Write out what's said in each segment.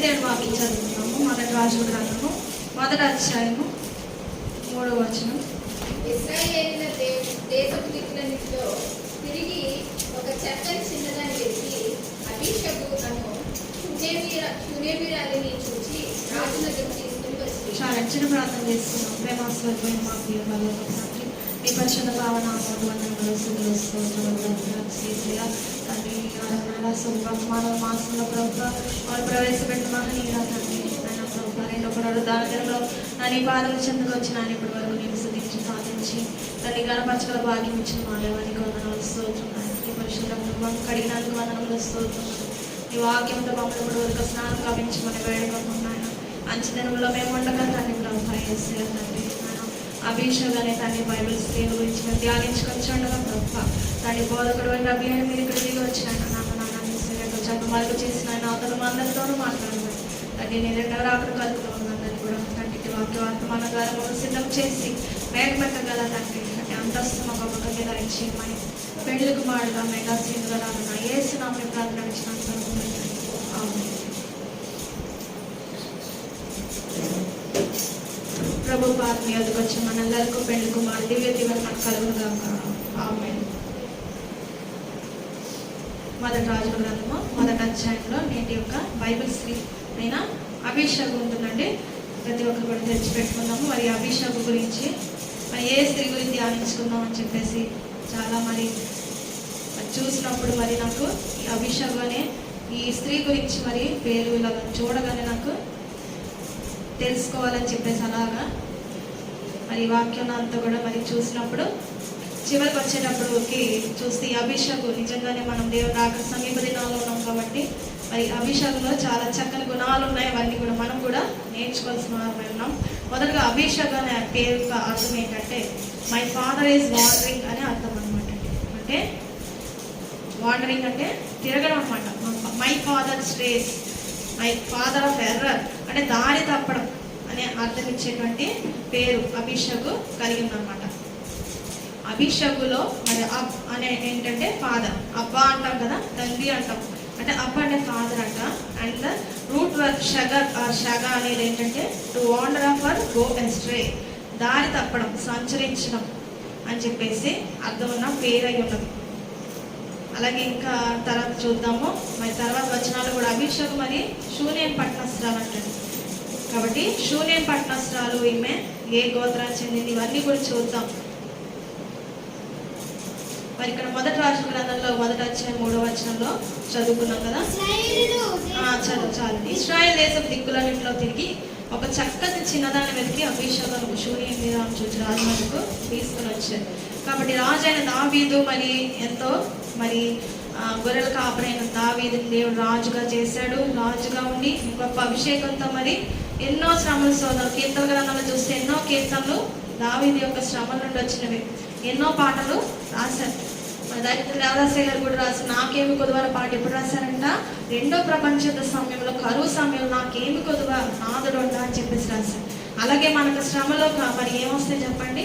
దేవుని వాక్యం చదువుతున్నాము. మొదటి రాజుల గ్రంథము 1వ అధ్యాయము 3వ వచనం. ఇశ్రాయేలీయుల దేశపు దిక్కులన్నిటిలో తిరిగి ఒక చక్కని చిన్నదాన్ని వెతికి అబీషగు అను షూనేమీరాలిని చూచి రాజు దగ్గరకు తీసుకుని వచ్చి చాలా చిన్న ప్రార్థన చేస్తున్నాం. ప్రేమాస్వరమైన మా ప్రియ పరలోకపు తండ్రి, మీ పరిశుద్ధ భావన తండ్రి మానవ మాసంలో ప్రభుత్వ వాళ్ళు ప్రవేశపెట్టిన మహనీయుల తండ్రి ఆయన ప్రభుత్వ రెండో కూడా దానిలో నా నీ పాదం చెందుకు వచ్చి నాన్న ఇప్పటి వరకు నేను స్థుతించి సాధించి తల్లి గణపరచగల భాగ్యం ఇచ్చిన మా దేవానికి వందనములు స్తోత్రములు. నీ పరిశుద్ధ కుటుంబం కడిగినందుకు వందనములు స్తోత్రములు. నీ వాక్యంతో మమ్మల్ని ఇప్పుడు వరకు స్నానం కావించి మన వేడుకుంటున్నాను. అంచెదినంలో మేము ఉండగా తండ్రి ప్రభావ చేసే తండ్రి అభిషేక్ అనే తండ్రి బైబిల్ స్త్రీల గురించి మేము ధ్యానించుకొచ్చి ఉండగా ప్రభావ తండ్రి బోధకుడు అభియాన్ని మీరు ఇక్కడ దిగి వచ్చినాయన నాన్న మార్పు చేసిన ఆయన అతను అందరితోనూ మాట్లాడమని తండ్రి నీ దగ్గర అక్కడ కలుగుతూ ఉందని కూడా తండ్రికి వాక్యవర్తమాన గారమును సిద్ధం చేసి వేగపెట్టగల తండ్రి అంటే అంతస్తు ఒక పక్కకి ధరించమని పెళ్లికి మాడుగా మెగా సీనుగా ఏసునామని ప్రార్థన ఇచ్చినందుకు ప్రభు పాత్ర ఎదుగు వచ్చి మనందరికీ పెళ్లి కుమారు దివ్య దీవెన మనకు కలుగుగా. ఆమేన్. మొదటి రాజుల గ్రంథము 1వ అధ్యాయంలో నేటి యొక్క బైబిల్ స్త్రీ అయిన అభిషేక్ ఉంటుందండి. ప్రతి ఒక్కరు కూడా తెచ్చిపెట్టుకుందాము. మరి అభిషేక్ గురించి మరి ఏ స్త్రీ గురించి ధ్యానించుకుందాం అని చెప్పేసి చాలా మరి చూసినప్పుడు మరి నాకు ఈ అభిషేక్ అనే ఈ స్త్రీ గురించి మరి పేరు ఇలా చూడగానే నాకు తెలుసుకోవాలని చెప్పేసి అలాగా మరి వాక్యం అంతా కూడా మరి చూసినప్పుడు చివరికి వచ్చేటప్పటికి చూస్తే ఈ అభిషేక్ నిజంగానే మనం దేవుడు రాక సమీప దినాల్లో ఉన్నాం కాబట్టి మరి అభిషేక్లో చాలా చక్కని గుణాలు ఉన్నాయి. అవన్నీ కూడా మనం కూడా నేర్చుకోవాల్సిన వారమై ఉన్నాం. మొదటగా అభిషేక్ అనే పేరు అర్థం ఏంటంటే మై ఫాదర్ ఈజ్ వాండరింగ్ అనే అర్థం అనమాట. అంటే వాండరింగ్ అంటే తిరగడం అనమాట. My father strays, my father of error అంటే దారి తప్పడం అనే అర్థం ఇచ్చేటువంటి పేరు అభిషేక్ కలిగిందనమాట. అభిషేకులో మరి అబ్ అనే ఏంటంటే ఫాదర్, అబ్బా అంటాం కదా, తండ్రి అంటాం. అంటే అబ్బా అంటే ఫాదర్ అంట. అండ్ ద రూట్ వర్క్ షగర్ ఆర్ షగ అనేది ఏంటంటే to wander off or go astray, దారి తప్పడం, సంచరించడం అని చెప్పేసి అర్థం ఉన్న పేరు అయి ఉన్నది. అలాగే ఇంకా తర్వాత చూద్దాము. మరి తర్వాత వచనాలు కూడా అభిషేక్ మరి షూనేమ్ పట్టణస్త్రాలు అంటాడు. కాబట్టి షూనేమ్ పట్టణస్త్రాలు ఈమె ఏ గోత్రానికి చెందింది ఇవన్నీ కూడా చూద్దాం. మరి ఇక్కడ మొదటి రాజుల గ్రంథంలో 1వ అధ్యాయం 3వ వచనంలో చదువుకున్నాం కదా. చాలు. ఇశ్రాయేల్ దేశం దిక్కులన్నింటిలో తిరిగి ఒక చక్కని చిన్నదాన్ని వెతికి అభిషేకం షూనేమ్ మీద చూసి రాజు వరకు తీసుకుని వచ్చారు. కాబట్టి రాజు అయిన దావీదు మరి ఎంతో మరి గొర్రెల కాపరైన దావీదుని దేవుడు రాజుగా చేశాడు. రాజుగా ఉండి గొప్ప అభిషేకంతో మరి ఎన్నో శ్రమలు సోదరు కీర్తన గ్రంథంలో చూస్తే ఎన్నో కీర్తనలు దావీదు యొక్క శ్రమల నుండి వచ్చినవి. ఎన్నో పాటలు రాశారు. మన దైవజనులు దేవదాసయ్య గారు కూడా రాశారు. నాకేమి కొదువల పాట ఎప్పుడు రాశారంట? రెండో ప్రపంచ యుద్ధ సమయంలో, కరువు సమయంలో నాకేమి కొదువ నాదుడు అని చెప్పేసి రాశారు. అలాగే మనకు శ్రమలో మరి ఏమొస్తాయి చెప్పండి?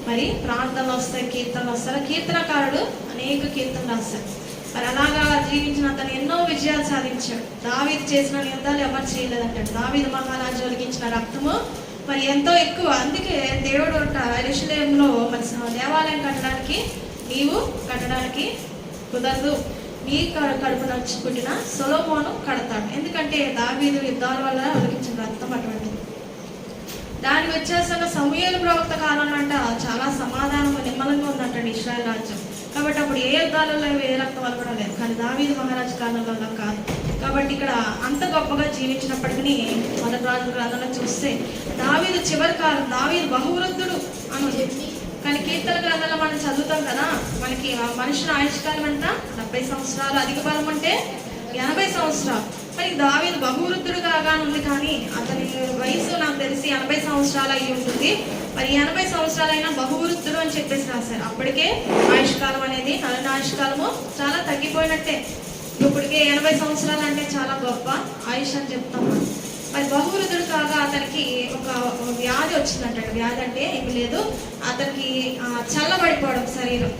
మరి ప్రార్థనలు వస్తాయి, కీర్తనలు వస్తాయి. కీర్తనకారుడు అనేక కీర్తనలు రాశారు. మరి అలాగా జీవించిన అతను ఎన్నో విజయాలు సాధించాడు. దావీదు చేసిన యుద్ధాలు ఎవరు చేయలేదంటాడు. దావీదు మహారాజు ఒలిగించిన రక్తము మరి ఎంతో ఎక్కువ. అందుకే దేవుడు యెరూషలేములో మరి దేవాలయం కట్టడానికి నీవు కట్టడానికి కుదరదు, నీ కడుపున వచ్చి పుట్టిన సొలొమోను కడతాడు. ఎందుకంటే దావీదు యుద్ధాల వల్ల ఒలిగించిన రక్తం అటువంటిది. దాని వ్యత్యాసంగా సమూయేలు ప్రవక్త కాలంలో అంట చాలా సమాధానం నిమ్మలంగా ఉందంటాడు ఇశ్రాయేల్ రాజ్యం. కాబట్టి అప్పుడు ఏ యుద్ధాలలో ఏ రక్తం వల్ల కూడా లేదు. కానీ దావీదు మహారాజు కాలంలో కాదు. కాబట్టి ఇక్కడ అంత గొప్పగా జీవించినప్పటికీ మొదటి రాజుల గ్రంథంలో చూస్తే దావీదు చివరి కాలం, దావీదు బహువృద్ధుడు అని చెప్పి. కానీ కీర్తన గ్రంథంలో మనం చదువుతాం కదా, మనకి మనుషుల ఆయుష్కాలం అంట 70 సంవత్సరాలు, అధిక బలం అంటే 80 సంవత్సరాలు. మరి దావీదు బహువృద్ధుడు కాగా ఉంది. కానీ అతని వయసు నాకు తెలిసి 80 సంవత్సరాలు అయి ఉంటుంది. మరి 80 సంవత్సరాలైనా బహువృద్ధుడు అని చెప్పేసి రాశారు. అప్పటికే ఆయుష్కాలం అనేది నరుని ఆయుష్కాలము చాలా తగ్గిపోయినట్టే. ఇప్పటికే 80 సంవత్సరాలు అంటే చాలా గొప్ప ఆయుష్ అని చెప్తాం. మరి బహువృద్ధుడు కాగా అతనికి ఒక వ్యాధి వచ్చిందంట. వ్యాధి అంటే ఏమి లేదు, అతనికి చల్లబడిపోవడం శరీరం.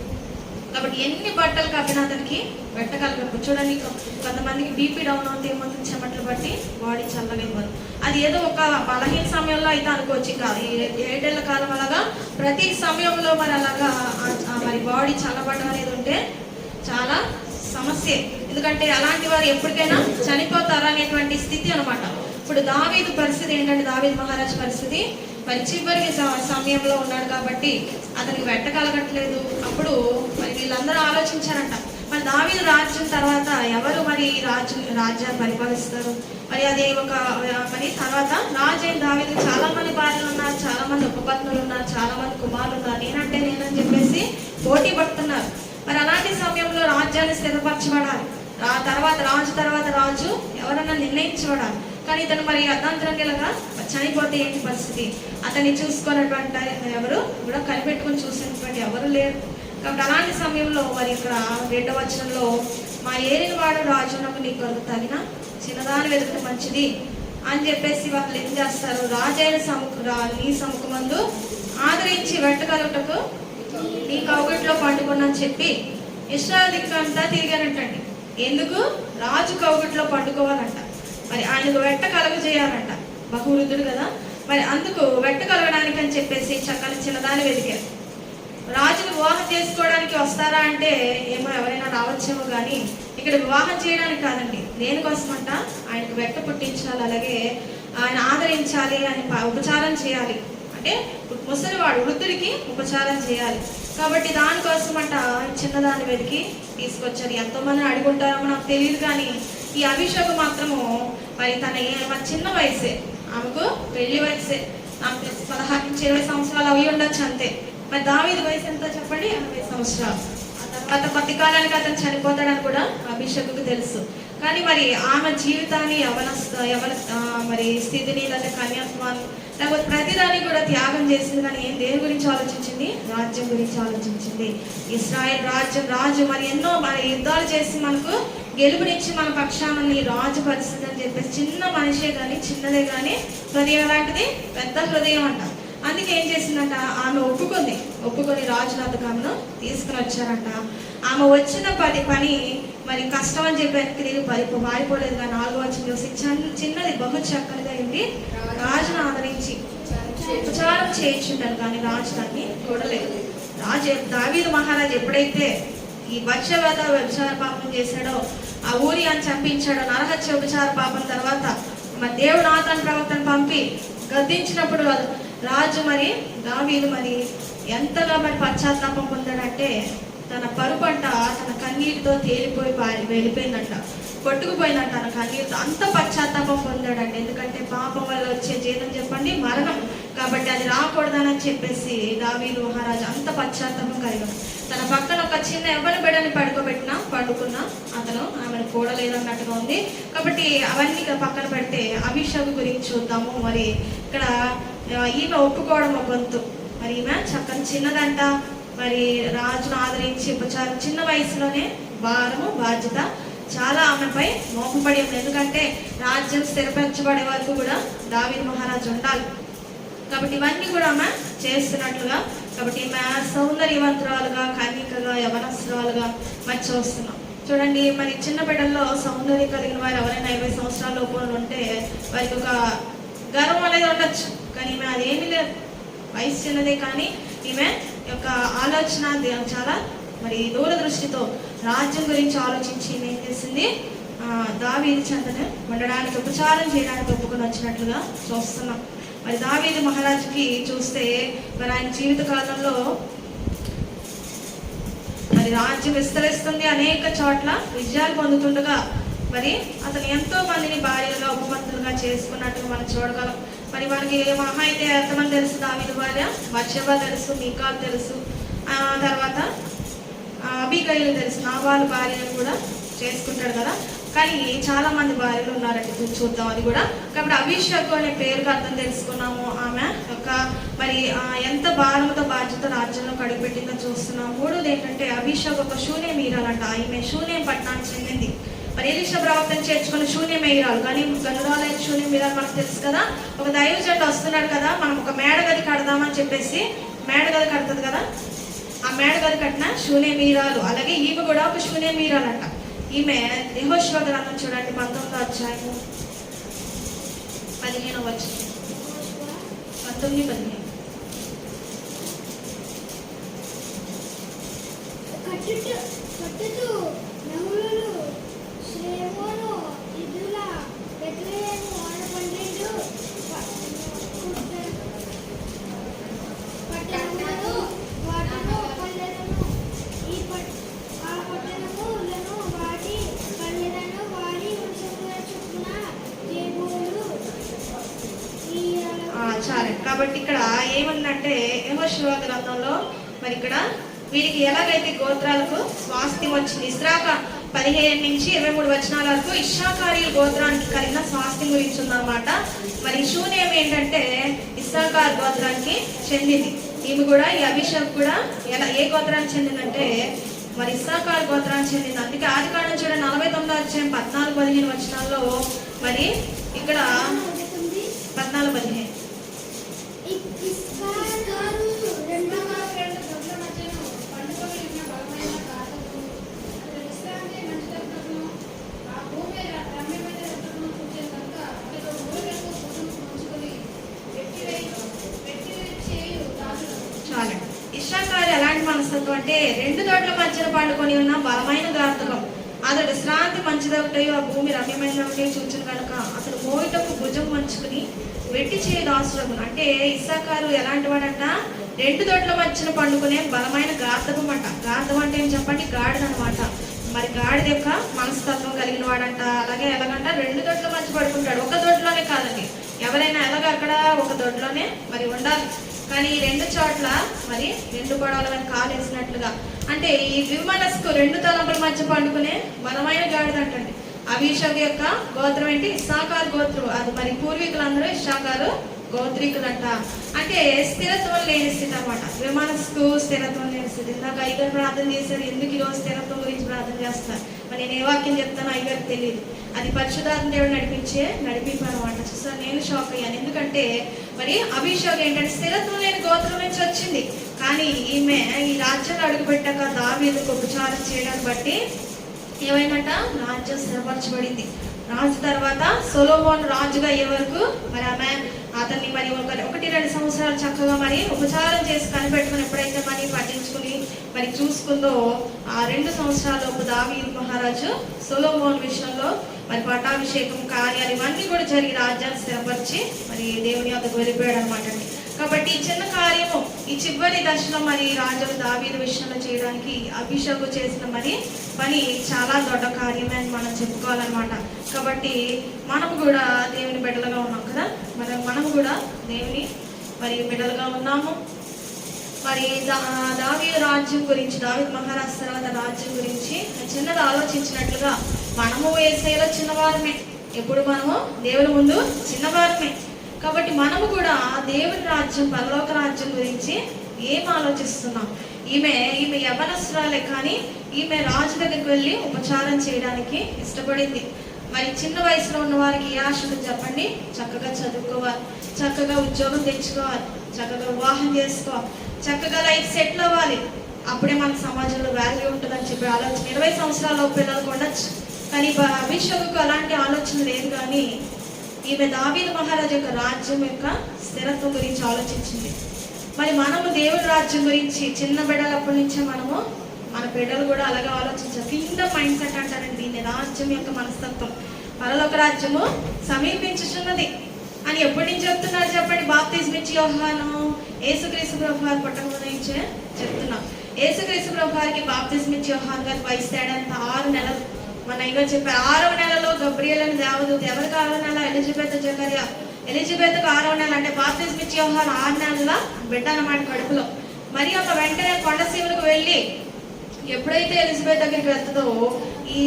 కాబట్టి ఎన్ని బట్టలు కప్పినా అతనికి పెట్టగలగదు. చూడండి, కొంతమందికి బీపీ డౌన్ అవుతే ఏమవుతుంది, చెమటలు బట్టి బాడీ చల్లగా ఇవ్వదు. అది ఏదో ఒక బలహీన సమయంలో అయితే అనుకోవచ్చు, కాదు 7 ఏళ్ల కాలం అలాగా ప్రతి సమయంలో మరి అలాగా మరి బాడీ చల్లబడడం అనేది ఉంటే చాలా సమస్య. ఎందుకంటే అలాంటి వారు ఎప్పటికైనా చనిపోతారు అనేటువంటి స్థితి అనమాట. ఇప్పుడు దావీదు పరిస్థితి ఏంటంటే, దావీదు మహారాజ్ పరిస్థితి మరి చివరికి సమయంలో ఉన్నాడు కాబట్టి అతనికి వెట్టగలగట్లేదు. అప్పుడు మరి వీళ్ళందరూ ఆలోచించారంట, మరి దావీదు రాజ్యం తర్వాత ఎవరు మరి రాజ్యాన్ని పరిపాలిస్తారు, మరి అది ఒక మరి తర్వాత రాజు అయిన దావీదు చాలా మంది భార్యలు ఉన్నారు, చాలా మంది ఉపపత్నులు ఉన్నారు, చాలా మంది కుమారులు ఉన్నారు, నేనని చెప్పేసి పోటీ పడుతున్నారు. మరి అలాంటి సమయంలో రాజ్యాన్ని స్థిరపరచబడాలి, తర్వాత రాజు ఎవరన్నా నిర్ణయించబడాలి. కానీ ఇతను మరి అర్ధాంతరంగా చనిపోతే ఏంటి పరిస్థితి, అతన్ని చూసుకున్నటువంటి ఎవరు కూడా కనిపెట్టుకుని చూసినటువంటి ఎవరు లేరు. కాబట్టి అలాంటి సమయంలో మరి ఇక్కడ 2వ వచనంలో, మా ఏలిన వాడు రాజునకు నీ కొరకు తగిన చిన్నదాని వెతుకు మంచిది అని చెప్పేసి వాళ్ళు ఏం చేస్తారు, రాజైన నీ సముఖమందు ఆదరించి వెట్టగలుగుటకు నీ కౌగట్లో పండుకున్నని చెప్పి ఇశ్రాయేలు దిక్కంతా తిరిగానంటండి. ఎందుకు? రాజు కౌగట్లో పండుకోవాలంట, మరి ఆయనకు వెట్ట కలుగజేయాలంట. బహువృద్ధుడు కదా, మరి అందుకు వెట్ట కలగడానికి అని చెప్పేసి చక్కని చిన్నదాన్ని వెతికారు. రాజును వివాహం చేసుకోవడానికి వస్తారా అంటే ఏమో ఎవరైనా రావచ్చేమో, కానీ ఇక్కడ వివాహం చేయడానికి కాదండి. దేనికోసమంట? ఆయనకు వెట్ట పుట్టించాలి, అలాగే ఆయన ఆదరించాలి, ఆయన ఉపచారం చేయాలి. అంటే ముసలివాడు వృద్ధుడికి ఉపచారం చేయాలి కాబట్టి దానికోసమంట చిన్నదాన్ని వెతికి తీసుకొచ్చారు. ఎంతోమంది అడుగుంటారో నాకు తెలియదు, కానీ ఈ అభిషేక్ మాత్రము మరి తన చిన్న వయసే, ఆమెకు పెళ్లి వయసే, నాకు 16 నుంచి 20 సంవత్సరాలు అవి ఉండొచ్చు అంతే. మరి దావీదు వయసు ఎంత చెప్పండి? 80 సంవత్సరాలు. ఆ తర్వాత కొద్ది కాలానికి అతను చనిపోతాడని కూడా అభిషేకుకు తెలుసు. కానీ మరి ఆమె జీవితాన్ని మరి స్థితిని లేదా కన్యాత్వాన్ని లేకపోతే ప్రతిదాన్ని కూడా త్యాగం చేసింది. కానీ దేని గురించి ఆలోచించింది? రాజ్యం గురించి ఆలోచించింది. ఇశ్రాయేల్ రాజు మరి ఎన్నో మరి యుద్ధాలు చేసి మనకు గెలుపునిచ్చి మన పక్షాన్ని రాజు పరిస్థితి అని చెప్పేసి చిన్న మనిషే కానీ చిన్నదే కానీ హృదయం లాంటిది పెద్ద హృదయం అంట. అందుకే ఏం చేసిందంట, ఆమె ఒప్పుకొని రాజునాథకు ఆమెను తీసుకుని వచ్చారంట. ఆమె వచ్చిన పని మరి కష్టం అని చెప్పి వెనక్కి వారిపోలేదు. కానీ 4వ వచనం చూసి చిన్నది బహు చక్కనిగా ఏంటి, రాజును ఆదరించి ఉపచారం చేయించుంటాను, కానీ రాజు దాన్ని చూడలేదు. దావీదు మహారాజు ఎప్పుడైతే ఈ వ్యభిచార పాపం చేశాడో, ఆ ఊరి అని చంపించాడో, నరహత్య వ్యభిచార పాపం తర్వాత మరి దేవుడు నాతాను ప్రవక్తను పంపి గద్దించినప్పుడు రాజు మరి దావీదు మరి ఎంతగా మరి పశ్చాత్తాపం పొందాడంటే, తన పరుపంట తన కన్నీటితో తేలిపోయి వెళ్ళిపోయిందంట, కొట్టుకుపోయిందంట తన కన్నీటితో. అంత పశ్చాత్తాపం పొందాడంటే, ఎందుకంటే పాపం వల్ల వచ్చే జీతం చెప్పండి మరణం, కాబట్టి అది రాకూడదని చెప్పేసి దావీదు మహారాజు అంత పశ్చాత్తాపం కలిగాడు. తన పక్కన ఒక చిన్న ఎవరి బిడ్డని పండుకున్నా అతను ఆమెను కూడలేదన్నట్టుగా ఉంది. కాబట్టి అవన్నీ పక్కన పెడితే అభిషేక్ గురించి చూద్దాము. మరి ఇక్కడ ఈమె ఒప్పుకోవడం ఒక వంతు. మరి ఈమె చక్కని చిన్నదంట, మరి రాజును ఆదరించి ఉపచారం చిన్న వయసులోనే భారము బాధ్యత చాలా ఆమెపై మోపబడి ఉంది. ఎందుకంటే రాజ్యం స్థిరపరచబడే వరకు కూడా దావీదు మహారాజు ఉండాలి కాబట్టి ఇవన్నీ కూడా ఆమె చేస్తున్నట్లుగా. కాబట్టి ఈమె సౌందర్యవంతురాలుగా, కన్యకగా, యవనస్తురాలుగా మరి చూస్తున్నాం. చూడండి, మరి చిన్న బిడ్డల్లో సౌందర్యం కలిగిన వారు ఎవరైనా 20 సంవత్సరాల లోపల ఉంటే వారికి ఒక గర్వం అనేది ఉండొచ్చు, కానీ ఈమె అదేమీ లేదు. వయసు చిన్నదే కానీ ఈమె యొక్క ఆలోచన చాలా మరి దూరదృష్టితో రాజ్యం గురించి ఆలోచించి ఈమె ఏం చేసింది, దావీదు చెంతనే ఉండడానికి ఉపచారం చేయడానికి ఒప్పుకొని వచ్చినట్లుగా చూస్తున్నాం. మరి దావీదు మహారాజుకి చూస్తే మరి ఆయన జీవిత కాలంలో మరి రాజ్యం విస్తరిస్తుంది, అనేక చోట్ల విజయాలు పొందుతుండగా మరి అతను ఎంతో మందిని భార్యలుగా ఉపపత్నులుగా చేసుకున్నట్టుగా మనం చూడగలం. మరి మనకి మహా అయితే ఎంతమంది తెలుసు? దావీదు భార్య బత్షెబ తెలుసు, మీకాలు తెలుసు, తర్వాత అబీగయీలు తెలుసు, నాబాలు భార్యను కూడా చేసుకుంటాడు కదా. కానీ చాలా మంది భార్యలు ఉన్నారంటే చూద్దాం అది కూడా. కాబట్టి అభిషేక్ అనే పేరుకి అర్థం తెలుసుకున్నాము. ఆమె యొక్క మరి ఎంత భారంతో బాధ్యత రాజ్యంలో కడుగుపెట్టిందో చూస్తున్నాం. మూడోది ఏంటంటే అభిషేక్ ఒక శూన్యం ఈరాలంట. ఈమె శూన్యం పట్టణానికి చెందింది. మరి ఎలీషా ప్రవక్తను చేర్చుకున్న శూన్యం ఈరాలు, కానీ గనురాలైన శూన్యం ఈరాలు మనకు తెలుసు కదా. ఒక దైవజనుడు వస్తున్నాడు కదా, మనం ఒక మేడగది కడదామని చెప్పేసి మేడగది కడుతుంది కదా. ఆ మేడ గది కట్టిన షూనేమీరాలు. అలాగే ఈమె కూడా ఒక షూనేమీరాలంట. ఈమె యెహోషువ గ్రంథం చూడండి 19వ అధ్యాయము 15వ వచనం. 19:15. కట్టుతూ నహులులు శ్రేమోను ఇదుల బెత్లెహేము అను 12 పట్టణములను వాటిలో పల్లెలను ఆ పట్టణములను వాటి పల్లెలను వారి వంశముల చొప్పున జేబులు చాలు. కాబట్టి ఇక్కడ ఏముందంటే యెహోషువ గ్రంథంలో మరి ఇక్కడ వీరికి ఎలాగైతే గోత్రాలకు స్వాస్థ్యం వచ్చింది, ఇస్రాక 15 నుంచి 23 వచనాల వరకు ఇశ్శాఖారీయుల గోత్రానికి కలిగిన స్వాస్థ్యం గురించి ఉందన్నమాట. మరి షూనేం ఏంటంటే ఇస్సాకారు గోత్రానికి చెందింది. ఈమె కూడా ఈ అభిషేక్ కూడా ఏ గోత్రానికి చెందిందంటే మరి ఇస్సాకారు గోత్రానికి చెందింది. అందుకే ఆదికాండం చూడండి 49వ అధ్యాయం 14-15 వచనాల్లో మరి ఇక్కడ 14-15 చాలండి. ఇశ్శాఖారు ఎలాంటి మనస్తత్వం అంటే 2 తోటల మధ్యన పండుకొని ఉన్న బలమైన గార్తకం. అతడు శ్రాంతి మంచిదొకటయో ఆ భూమి రమ్యమైనదొకటయో చూచిన కనుక అతడు మోయిటకు భుజం మంచుకుని వెట్టి చేయి దాసులకు. అంటే ఇశ్శాఖారు ఎలాంటి వాడంట, 2 తోటల మధ్యన పండుకునే బలమైన గార్తకం అంట. గార్తం అంటే ఏం చెప్పండి, గాడిద అనమాట. మరి గాడిద యొక్క మనస్తత్వం కలిగిన వాడంట. అలాగే ఎలాగంట 2 తోటల మధ్య పడుకుంటాడు. ఒక తోటలోనే కాదండి, ఎవరైనా ఎలాగ అక్కడ ఒక తోటలోనే మరి ఉండాలి. కానీ 2 చోట్ల మరి 2 గొడవల మీద కాలు వేసినట్లుగా. అంటే ఈ విమనస్కు 2 తలంపుల మధ్య పండుకునే బలమైన గాడిద అంటండి. అభిషేక్ యొక్క గోత్రం ఏంటి, ఇశ్శాఖారు గోత్రం. అది మరి పూర్వీకులందరూ ఇశ్శాఖారు గోత్రీకులంట. అంటే స్థిరత్వం లేని స్థితి అనమాట. విమనస్కు స్థిరత్వం లేని స్థితి. ఇందాక అయ్యగారు ప్రార్థన చేశారు, ఎందుకు ఈరోజు స్థిరత్వం గురించి ప్రార్థన చేస్తారు. మరి నేను ఏ వాక్యం చెప్తానో అయ్యగారికి తెలియదు. అది పరిశుద్ధాత్మ దేవుడు నడిపింపు అనమాట. చూసారు, నేను షాక్ అయ్యాను. ఎందుకంటే మరి అభిషేక్ ఏంటంటే స్థిరత్వం లేని గోత్రం నుంచి వచ్చింది. కానీ ఈమె ఈ రాజ్యంలో అడుగుపెట్టాక దావీదుకు ఉపచారం చేయడాన్ని బట్టి ఏమైందంట, రాజ్యం స్థిరపరచబడింది. రాజు తర్వాత సొలొమోను రాజుగా అయ్యే వరకు మరి ఆమె అతన్ని మరి 1-2 సంవత్సరాలు చక్కగా మరి ఉపచారం చేసి కనిపెట్టుకుని ఎప్పుడైతే మరి పట్టించుకుని మరి చూసుకుందో ఆ 2 సంవత్సరాలలోపు దావీదు మహారాజు సొలొమోను విషయంలో మరి పట్టాభిషేకం కార్యాలు ఇవన్నీ కూడా జరిగి రాజ్యాన్ని స్థిరపరిచి మరి దేవుని వద్దకు వెళ్ళిపోయాడు అనమాట అండి. కాబట్టి ఈ చిన్న కార్యము ఈ చివరి దశలో మరి రాజు దావీదు విషయంలో చేయడానికి అభిషేకం చేసిన మరి పని చాలా దొడ్డ కార్యమే అని మనం చెప్పుకోవాలన్నమాట. కాబట్టి మనము కూడా దేవుని బిడ్డలుగా ఉన్నాం కదా, మనము కూడా దేవుని మరి బిడ్డలుగా ఉన్నాము. మరి దావీదు రాజ్యం గురించి, దావీదు మహారాజు తర్వాత రాజ్యం గురించి చిన్నది ఆలోచించినట్లుగా మనము యేసయ్యలో చిన్నవారమే. ఎప్పుడు మనము దేవుని ముందు చిన్నవారమే. కాబట్టి మనము కూడా దేవుని రాజ్యం, పరలోక రాజ్యం గురించి ఏం ఆలోచిస్తున్నాం. ఈమె యవనస్తురాలే, కానీ ఈమె రాజు దగ్గరికి వెళ్ళి ఉపచారం చేయడానికి ఇష్టపడింది. మరి చిన్న వయసులో ఉన్న వారికి ఏ ఆశ ఉంటుంది చెప్పండి, చక్కగా చదువుకోవాలి, చక్కగా ఉద్యోగం తెచ్చుకోవాలి, చక్కగా వివాహం చేసుకోవాలి, చక్కగా లైఫ్ సెటిల్ అవ్వాలి. అప్పుడే మన సమాజంలో వాల్యూ ఉంటుందని చెప్పి ఆలోచన 20 సంవత్సరాల పిల్లలకు ఉండొచ్చు. కానీ అభిషేకుకు అలాంటి ఆలోచన లేదు. కానీ ఈమె దావీదు మహారాజు యొక్క రాజ్యం యొక్క స్థిరత్వం గురించి ఆలోచించింది. మరి మనము దేవుని రాజ్యం గురించి చిన్న బిడ్డలప్పటి నుంచే మనము మన బిడ్డలు కూడా అలాగే ఆలోచించాలి. కింగ్డమ్ మైండ్ సెట్ అంటారండి దీన్ని, రాజ్యం యొక్క మనస్తత్వం. పరలోక రాజ్యము సమీపించుచున్నది అని ఎప్పటి నుంచి చెప్తున్నారు చెప్పండి. బాప్తిజం ఇచ్చి యోహాను యేసుక్రీస్తు ప్రభు వారి పుట్టక నుంచే చెప్తున్నాం. యేసుక్రీస్తు ప్రభు వారికి బాప్తిజం ఇచ్చి యోహాను గారి వయసు తేడంత 6 నెలలు. మన ఇగో చెప్పారు 6వ నెలలో గబ్రియల్ అని దేవదూత. ఎవరికి 6వ నెల? ఎలిజబెత్ జకర్యా. ఎలిజబెత్కు 6వ నెల అంటే బాప్తిజం ఇచ్చి యోహాను 6 నెలల బిడ్డ అన్నమాట కడుపులో. మరి ఒక వెంటనే కొండసీమలకు వెళ్ళి ఎప్పుడైతే ఎలిజబెత్ దగ్గరికి వెళ్తుందో ఈ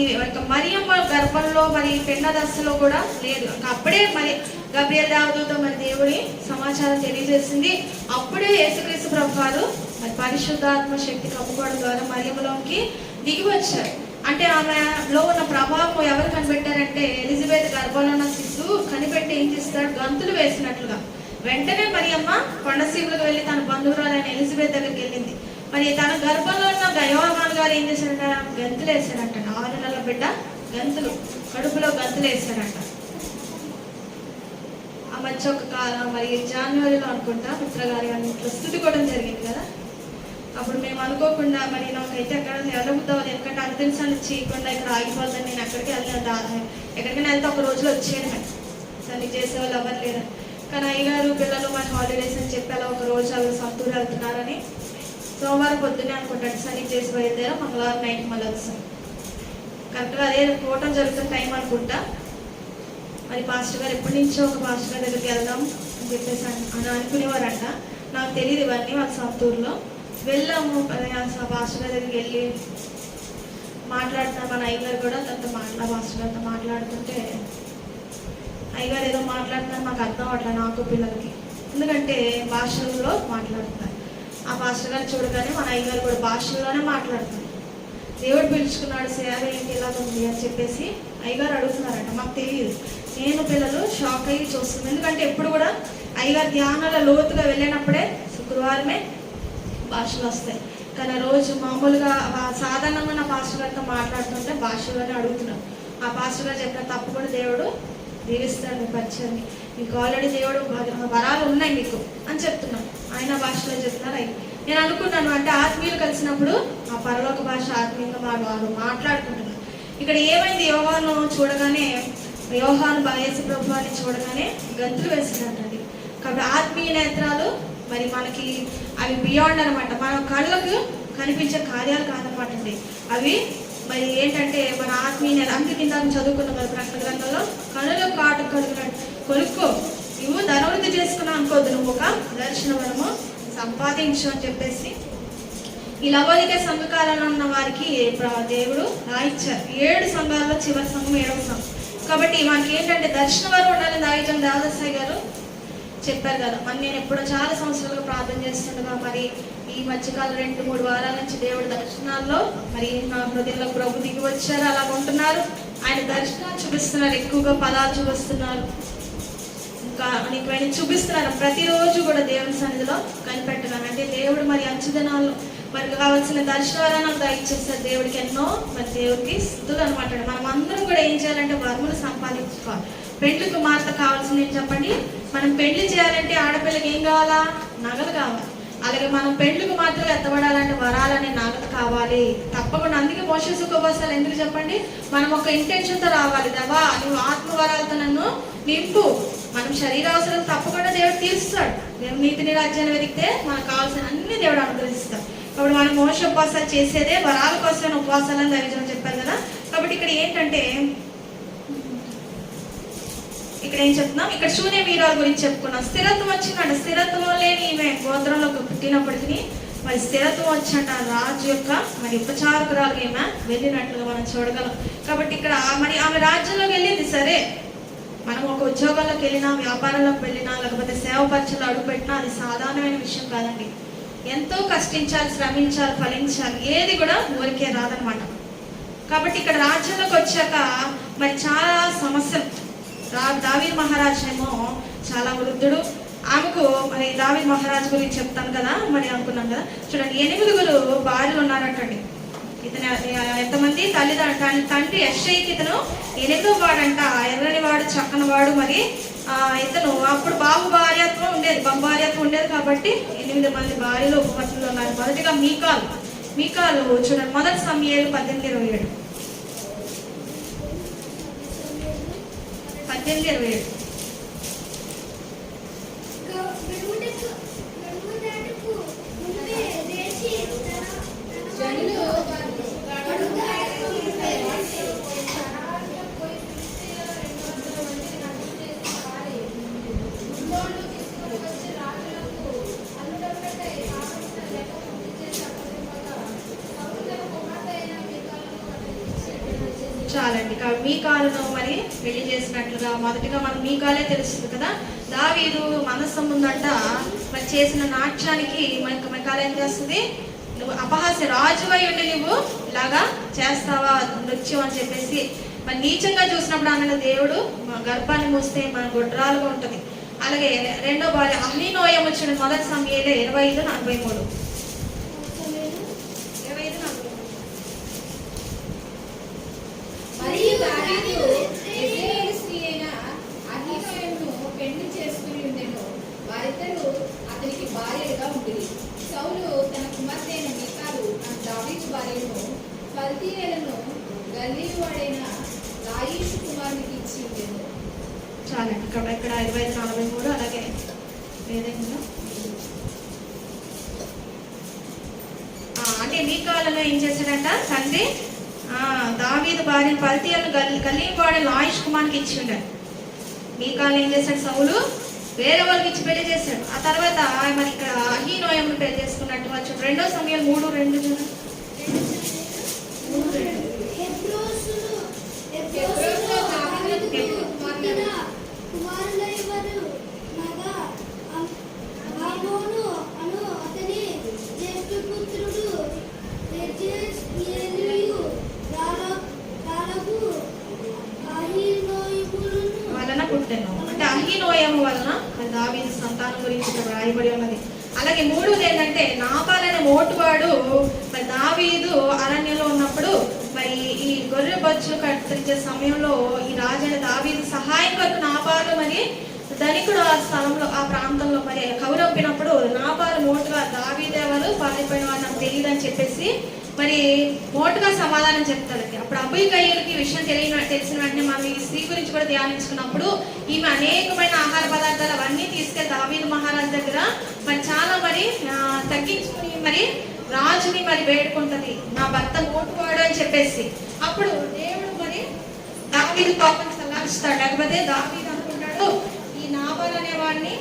మరియమ్మ గర్భంలో మరి పిండ దశలో కూడా లేదు. అప్పుడే మరి గబ్రియల్ దేవదూత మరి దేవుడి సమాచారం తెలియజేసింది. అప్పుడే యేసుక్రీస్తు ప్రభు వారు మరి పరిశుద్ధాత్మ శక్తి కప్పుకోవడం ద్వారా మరియమ్మలోకి దిగి వచ్చారు. అంటే ఆమెలో ఉన్న ప్రభావం ఎవరు కనిపెట్టారంటే ఎలిజబెత్ గర్భంలో ఉన్న శిశువు కనిపెట్టి ఏం చేస్తాడు, గంతులు వేసినట్లుగా. వెంటనే మరియమ్మ కొండసీమలకు వెళ్ళి తన బంధువురాలైన ఎలిజబెత్ దగ్గరికి వెళ్ళింది. మరి తన గర్భంలో ఉన్న యోహాను గారు ఏం చేశారంట? గంతులు వేశారంట. 6 నెలల బిడ్డ గంతులు, కడుపులో గంతులు వేశారంట. ఆ మధ్య ఒక కాలం మరి జనవరిలో అనుకుంటా మిత్ర గారి ఇంట్లో స్థుతి కూడా జరిగింది కదా. అప్పుడు మేము అనుకోకుండా మరి నాకైతే ఎక్కడ వెళ్ళబుద్దాం, ఎందుకంటే అది తెలుసు చేయకుండా ఇక్కడ ఆగిపోద్దని నేను ఎక్కడికి వెళ్ళాను. ఎక్కడికైనా వెళ్తే ఒక రోజులో వచ్చేది మేము సన్ని చేసేవాళ్ళు ఎవరు లేరు. కానీ అయ్యగారు పిల్లలు మన హాలిడేస్ అని చెప్పి అలా ఒక రోజు అవి సొంతూరు వెళ్తున్నారని సోమవారం పొద్దున్నే అనుకుంటాడు సన్ని చేసి బయలుదేరా, మంగళవారం నైట్ మళ్ళీ వస్తాం. కరెక్ట్గా అదే కూటం జరుగుతున్న టైం అనుకుంటా. మరి పాస్టర్ గారు ఎప్పటి నుంచో ఒక పాస్టర్ గారి దగ్గరికి వెళ్దాం అని చెప్పేసి అని అనుకునేవారంట. నాకు తెలియదు ఇవన్నీ వాళ్ళ సొంతూరులో. వెళ్ళాము. పాస్టర్ గారి దగ్గరికి వెళ్ళి మాట్లాడుతున్నాం. మన అయ్యగారు కూడా తనతో పాస్టర్ గారితో మాట్లాడుతుంటే అయ్యగారు ఏదో మాట్లాడుతున్నారు, మాకు అర్థం అట్లా నాకు పిల్లలకి, ఎందుకంటే భాషల్లో మాట్లాడుతున్నారు. ఆ పాస్టర్ గారు చూడగానే మన అయ్యగారు కూడా భాషల్లోనే మాట్లాడుతున్నారు. దేవుడు పిలుచుకున్నాడు, సేవ ఏంటి ఇలా ఉంది అని చెప్పేసి అయ్యగారు అడుగుతున్నారంట. మాకు తెలియదు. నేను పిల్లలు షాక్ అయ్యి చూస్తున్నాను, ఎందుకంటే ఎప్పుడు కూడా అయ్యగారు ధ్యానాల లోతుగా వెళ్ళినప్పుడే శుక్రవారమే భాషలు వస్తాయి. కానీ రోజు మామూలుగా సాధారణంగా నా పాస్టర్ గారితో మాట్లాడుతుంటే భాషలోనే అడుగుతున్నాను. ఆ పాస్టర్ గారు చెప్పిన తప్పు కూడా దేవుడు దీవిస్తాడు మీ పరిచయాన్ని, మీకు ఆల్రెడీ దేవుడు వరాలు ఉన్నాయి మీకు అని చెప్తున్నాను. ఆయన భాషలో చెప్తున్నారు. నేను అనుకున్నాను అంటే ఆత్మీయులు కలిసినప్పుడు ఆ పరలోక భాష ఆత్మీయంగా వారు మాట్లాడుకుంటున్నారు. ఇక్కడ ఏమైంది? యోహాను చూడగానే, యోహాను యేసు ప్రభువాన్ని చూడగానే గంతులు వేసినట్టండి. కాబట్టి ఆత్మీయ నేత్రాలు మరి మనకి అవి బియాండ్ అనమాట. మన కళ్ళకు కనిపించే కార్యాలు కాదనమాట అండి అవి. మరి ఏంటంటే మన ఆత్మీయ అందుకే కింద చదువుకున్న మరి ప్రకటన గ్రంథంలో కనులు కాటు కొనుక్కో, నువ్వు ధనవృద్ధి చేసుకున్నావు అనుకోద్దు, నువ్వు ఒక దర్శన వరము సంపాదించు అని చెప్పేసి ఈ లవోదిక సంఘకాలంలో ఉన్న వారికి దేవుడు రాయిచ్చారు. 7 సంఘాల్లో చివరి సంఘం 7వ సంఘం. కాబట్టి మనకి ఏంటంటే దర్శన వరం ఉండాలని దాయిజం దేవదాసాయి గారు చెప్పారు కదా. మరి నేను ఎప్పుడో చాలా సంవత్సరాలుగా ప్రార్థన చేస్తుండగా మరి ఈ మధ్యకాలం 2-3 వారాల నుంచి దేవుడి దర్శనాల్లో మరి నా హృదయంలో ప్రభు దిగి వచ్చారు. అలా ఉంటున్నారు. ఆయన దర్శనాలు చూపిస్తున్నారు, ఎక్కువగా పదాలు చూపిస్తున్నారు, ఇంకా అనేకమైన చూపిస్తున్నారు. ప్రతిరోజు కూడా దేవుని సన్నిధిలో కనిపెట్టున్నాను. అంటే దేవుడు మరి అంచుదనాలు మరి కావాల్సిన దర్శనాలను దయచేస్తారు. దేవుడికి ఎన్నో మరి దేవుడికి స్థుతులు అనమాట. మనం అందరం కూడా ఏం చేయాలంటే వరములు సంపాదించుకోవాలి. పెండ్లి కుమార్తె కావాల్సింది ఏం చెప్పండి? మనం పెళ్లి చేయాలంటే ఆడపిల్లకి ఏం కావాలా? నగలు కావాలి. అలాగే మనం పెండ్లికి మాత్రం ఎత్తబడాలంటే వరాలనే నగదు కావాలి తప్పకుండా. అందుకే మోషే సుఖోపవాసాలు ఎందుకు చెప్పండి? మనం ఒక ఇంటెన్షన్తో రావాలి. దేవా నువ్వు ఆత్మవరాలతో నన్ను నింపు. మనం శరీర అవసరం తప్పకుండా దేవుడు తీరుస్తాడు. మేము నీతిని రాజ్యాన్ని వెతికితే మనకు కావాల్సిన అన్ని దేవుడు అనుగ్రహిస్తాడు. కాబట్టి మనం మోషే ఉపవాసాలు చేసేదే వరాల కోసం ఉపవాసాలని దైవజనం చెప్పారు కదా. కాబట్టి ఇక్కడ ఏంటంటే ఇక్కడ ఏం చెప్తున్నాం? ఇక్కడ శూన్య వీరాల గురించి చెప్పుకున్నాం. స్థిరత్వం వచ్చిందంట. స్థిరత్వం లేని ఈమె గోత్రంలో పుట్టినప్పటికీ మరి స్థిరత్వం వచ్చంట. రాజు యొక్క మరి ఉపచారకురాలుగా ఈమె వెళ్ళినట్లుగా మనం చూడగలం. కాబట్టి ఇక్కడ మరి ఆమె రాజ్యంలోకి వెళ్ళింది. సరే, మనం ఒక ఉద్యోగంలోకి వెళ్ళినా, వ్యాపారంలోకి వెళ్ళినా, లేకపోతే సేవ పరిచయలో అడుగుపెట్టినా అది సాధారణమైన విషయం కాదండి. ఎంతో కష్టించాలి, శ్రమించాలి, ఫలించాలి. ఏది కూడా ఊరికే రాదనమాట. కాబట్టి ఇక్కడ రాజ్యంలోకి వచ్చాక మరి చాలా సమస్యలు. దావీదు మహారాజు ఏమో చాలా వృద్ధుడు. ఆమెకు మరి దావీదు మహారాజు గురించి చెప్తాను కదా మరి అనుకున్నాం కదా. చూడండి, 8 భార్యలు ఉన్నారంటండి. ఇతను ఎంతమంది తండ్రి యెష్షయికి ఇతను 8వ వాడంట. ఎర్రని వాడు, చక్కని వాడు. మరి ఇతను అప్పుడు బాబు భార్యత్వం ఉండేది, భార్యత్వం ఉండేది. కాబట్టి 8 మంది భార్యలు ఉపపత్నులు ఉన్నారు. మొదటిగా మీకాలు చూడండి, మొదటి సమూయేలు 18:27. 18:27. చాలండి. మీకాలును మరి పెళ్లి చేసినట్లుగా మొదటిగా మనం మీకాలే తెలుస్తుంది కదా. దావీదు మనస్సు ముందంట మరి చేసిన నాట్యానికి మీకాలు ఏం చేస్తుంది? నువ్వు అపహాస్య రాజువై ఉండి నువ్వు ఇలాగా చేస్తావా నృత్యం అని చెప్పేసి మరి నీచంగా చూసినప్పుడు ఆమెను దేవుడు గర్భాన్ని మూస్తే మన గుడ్రాలుగా ఉంటుంది. అలాగే 2వ భార్య అహీనోయము చూడండి, మొదటి సమూయేలు 25:43. చాలండి. ఇక్కడ 25:43 అలాగే ఏదైనా అంటే మీకాలలో ఏం చేశాడంట తండ్రి దావీదు భార్య పల్తీయను గల్లీవాడు ఆయుష్ కుమార్కి ఇచ్చి ఉండాడు. మీకాలు ఏం చేశాడు సౌలు వేరే వాళ్ళకి ఇచ్చి పెళ్లి చేశాడు. ఆ తర్వాత మరి ఇక్కడ అహీనోయమును పెళ్లి చేసుకున్నట్టు వచ్చు. 2 సమయాలు 3:2 వలన పుట్టెను. అంటే అహీనోయము వలన దావీదు సంతానం గురించి ఇక్కడ రాయబడి ఉన్నది. అలాగే 3వది ఏంటంటే నాబాల్ అనే మోటువాడు మరి దావీదు అరణ్యంలో ఉన్నప్పుడు మరి ఈ గొర్రె బొచ్చు కత్తిరించే సమయంలో ఈ రాజైన దావీదు సహాయం కొరకు నాబాలు మరి ధనికుడు ఆ స్థలంలో ఆ ప్రాంతంలో మరి కౌరంపినప్పుడు నాబాలు మోటుగా దావీదేవారు పారిపోయిన వారు నాకు తెలియదు అని చెప్పేసి మరి మోటుగా సమాధానం చెప్తారండి. అప్పుడు అబీగయీలుకి విషయం తెలిసిన వెంటనే మనం ఈ స్త్రీ గురించి కూడా ధ్యానించుకున్నప్పుడు ఈమె అనేకమైన ఆహార పదార్థాలు అవన్నీ తీసుకెళ్లి దావీదు మహారాజు దగ్గర మరి చాలా మరి తగ్గించుకుని మరి రాజుని మరి వేడుకుంటది, నా భర్త మోటువాడు అని చెప్పేసి. అప్పుడు దేవుడు మరి దావీదు కోపం చల్లారుస్తాడు. లేకపోతే దావీదు అనుకుంటాడు ఈ నాబాల్ అనే వాడిని